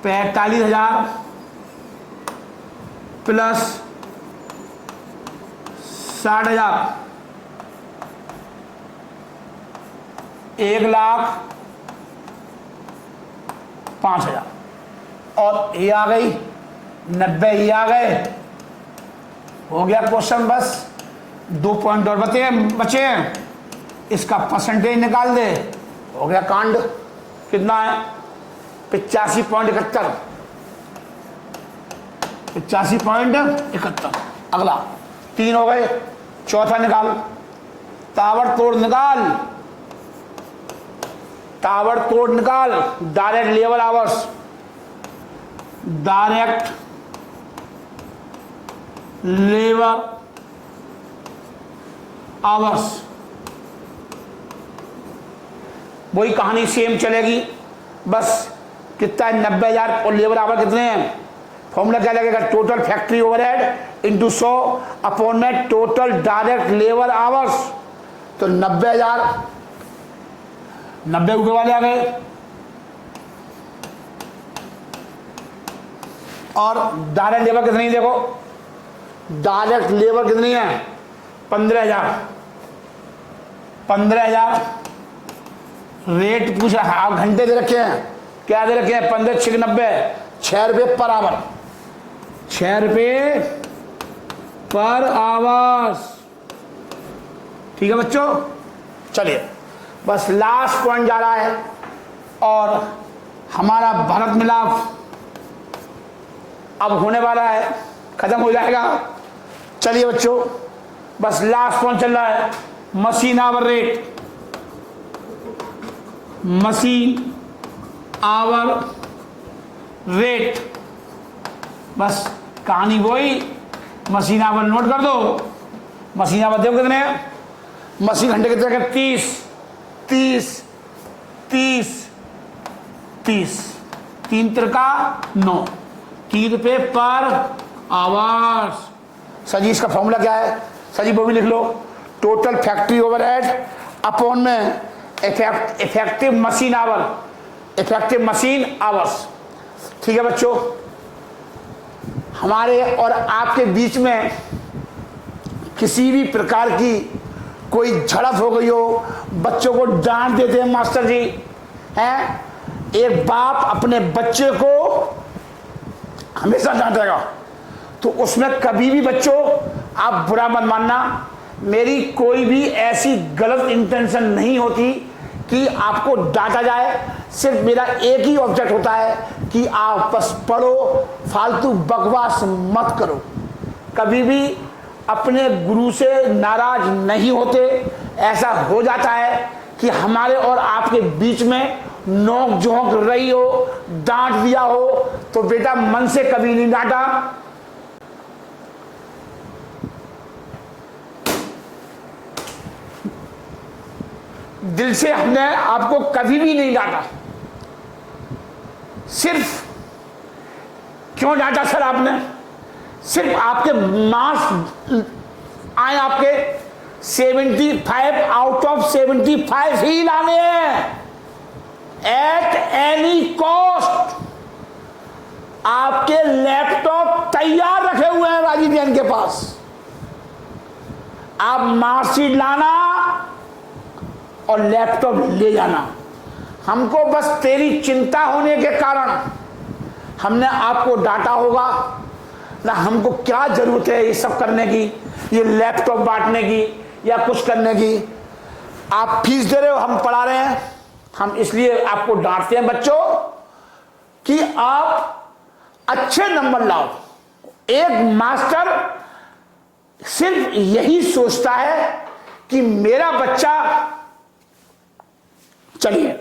45,000 प्लस 60,000, 1,05,000। और ये आ गई 90, ये आ गए, हो गया क्वेश्चन। बस 2 पॉइंट और बचे हैं, इसका परसेंटेज निकाल दे, हो गया कांड। कितना है? 85.71, 85.71। अगला 3 हो गए, चौथा निकाल, ताबड़तोड़ निकाल, ताबड़तोड़ निकाल। Direct labour hours, direct labour hours, वही कहानी सेम चलेगी। बस कितना है? 90,000 और लेबर आवर कितने हैं? फॉर्मूला क्या लगेगा? Total factory overhead into 100 upon में टोटल डायरेक्ट लेबर आवर्स। तो 90,000, 90 ऊपर वाले आ गए, और डायरेक्ट लेबर कितनी है? देखो डायरेक्ट लेबर कितनी है? 15,000। 15,000 रेट पूछ रहा है, आप घंटे दे रखे हैं, क्या दे रखे हैं? 15 6 90, 6 रुपये पर आवर, 6 रुपये पर आवर्स। ठीक है बच्चों, चलिए बस लास्ट पॉइंट जा रहा है और हमारा भारत मिलाप अब होने वाला है, खत्म हो जाएगा। चलिए बच्चों, बस लास्ट पॉइंट चल रहा है, machine hour rate, machine hour rate. बस कहानी वही, मशीन आवर नोट कर दो। मशीन आवर देखो कितने हैं? मशीन घंटे कितने हैं? 30 30 30 30, 3 त्रिका 9, 3 रुपये पर आवर्स। सर जी इसका फॉर्मूला क्या है? सर जी वो भी लिख लो, टोटल फैक्ट्री ओवरहेड अपॉन में effective machine our, effective machine hours. ठीक है बच्चों, हमारे और आपके बीच में किसी भी प्रकार की कोई झड़प हो गई हो, बच्चों को डांट देते हैं मास्टर जी हैं, एक बाप अपने बच्चे को हमेशा डांटेगा, तो उसमें कभी भी बच्चों आप बुरा मत मानना। मेरी कोई भी ऐसी गलत इंटेंशन नहीं होती कि आपको डांटा जाए। सिर्फ मेरा एक ही ऑब्जेक्ट होता है कि आप बस पढ़ो, फालतू बकवास मत करो। कभी भी अपने गुरु से नाराज नहीं होते। ऐसा हो जाता है कि हमारे और आपके बीच में नोक झोंक रही हो, डांट दिया हो, तो बेटा मन से कभी नहीं डांटा, दिल से हमने आपको कभी भी नहीं डांटा। सिर्फ क्यों डांटा सर आपने? सिर्फ आपके मार्क्स आए आपके 75 आउट ऑफ 75 ही लाने हैं एट एनी कॉस्ट। आपके लैपटॉप तैयार रखे हुए हैं राजीव जैन के पास, आप मार्कशीट लाना और लैपटॉप ले जाना। हमको बस तेरी चिंता होने के कारण हमने आपको डांटा होगा ना, हमको क्या जरूरत है ये सब करने की, ये लैपटॉप बांटने की या कुछ करने की। आप फीस दे रहे हो, हम पढ़ा रहे हैं, हम इसलिए आपको डांटते हैं बच्चों कि आप अच्छे नंबर लाओ। एक मास्टर सिर्फ यही सोचता है कि मेरा बच्चा, चलिए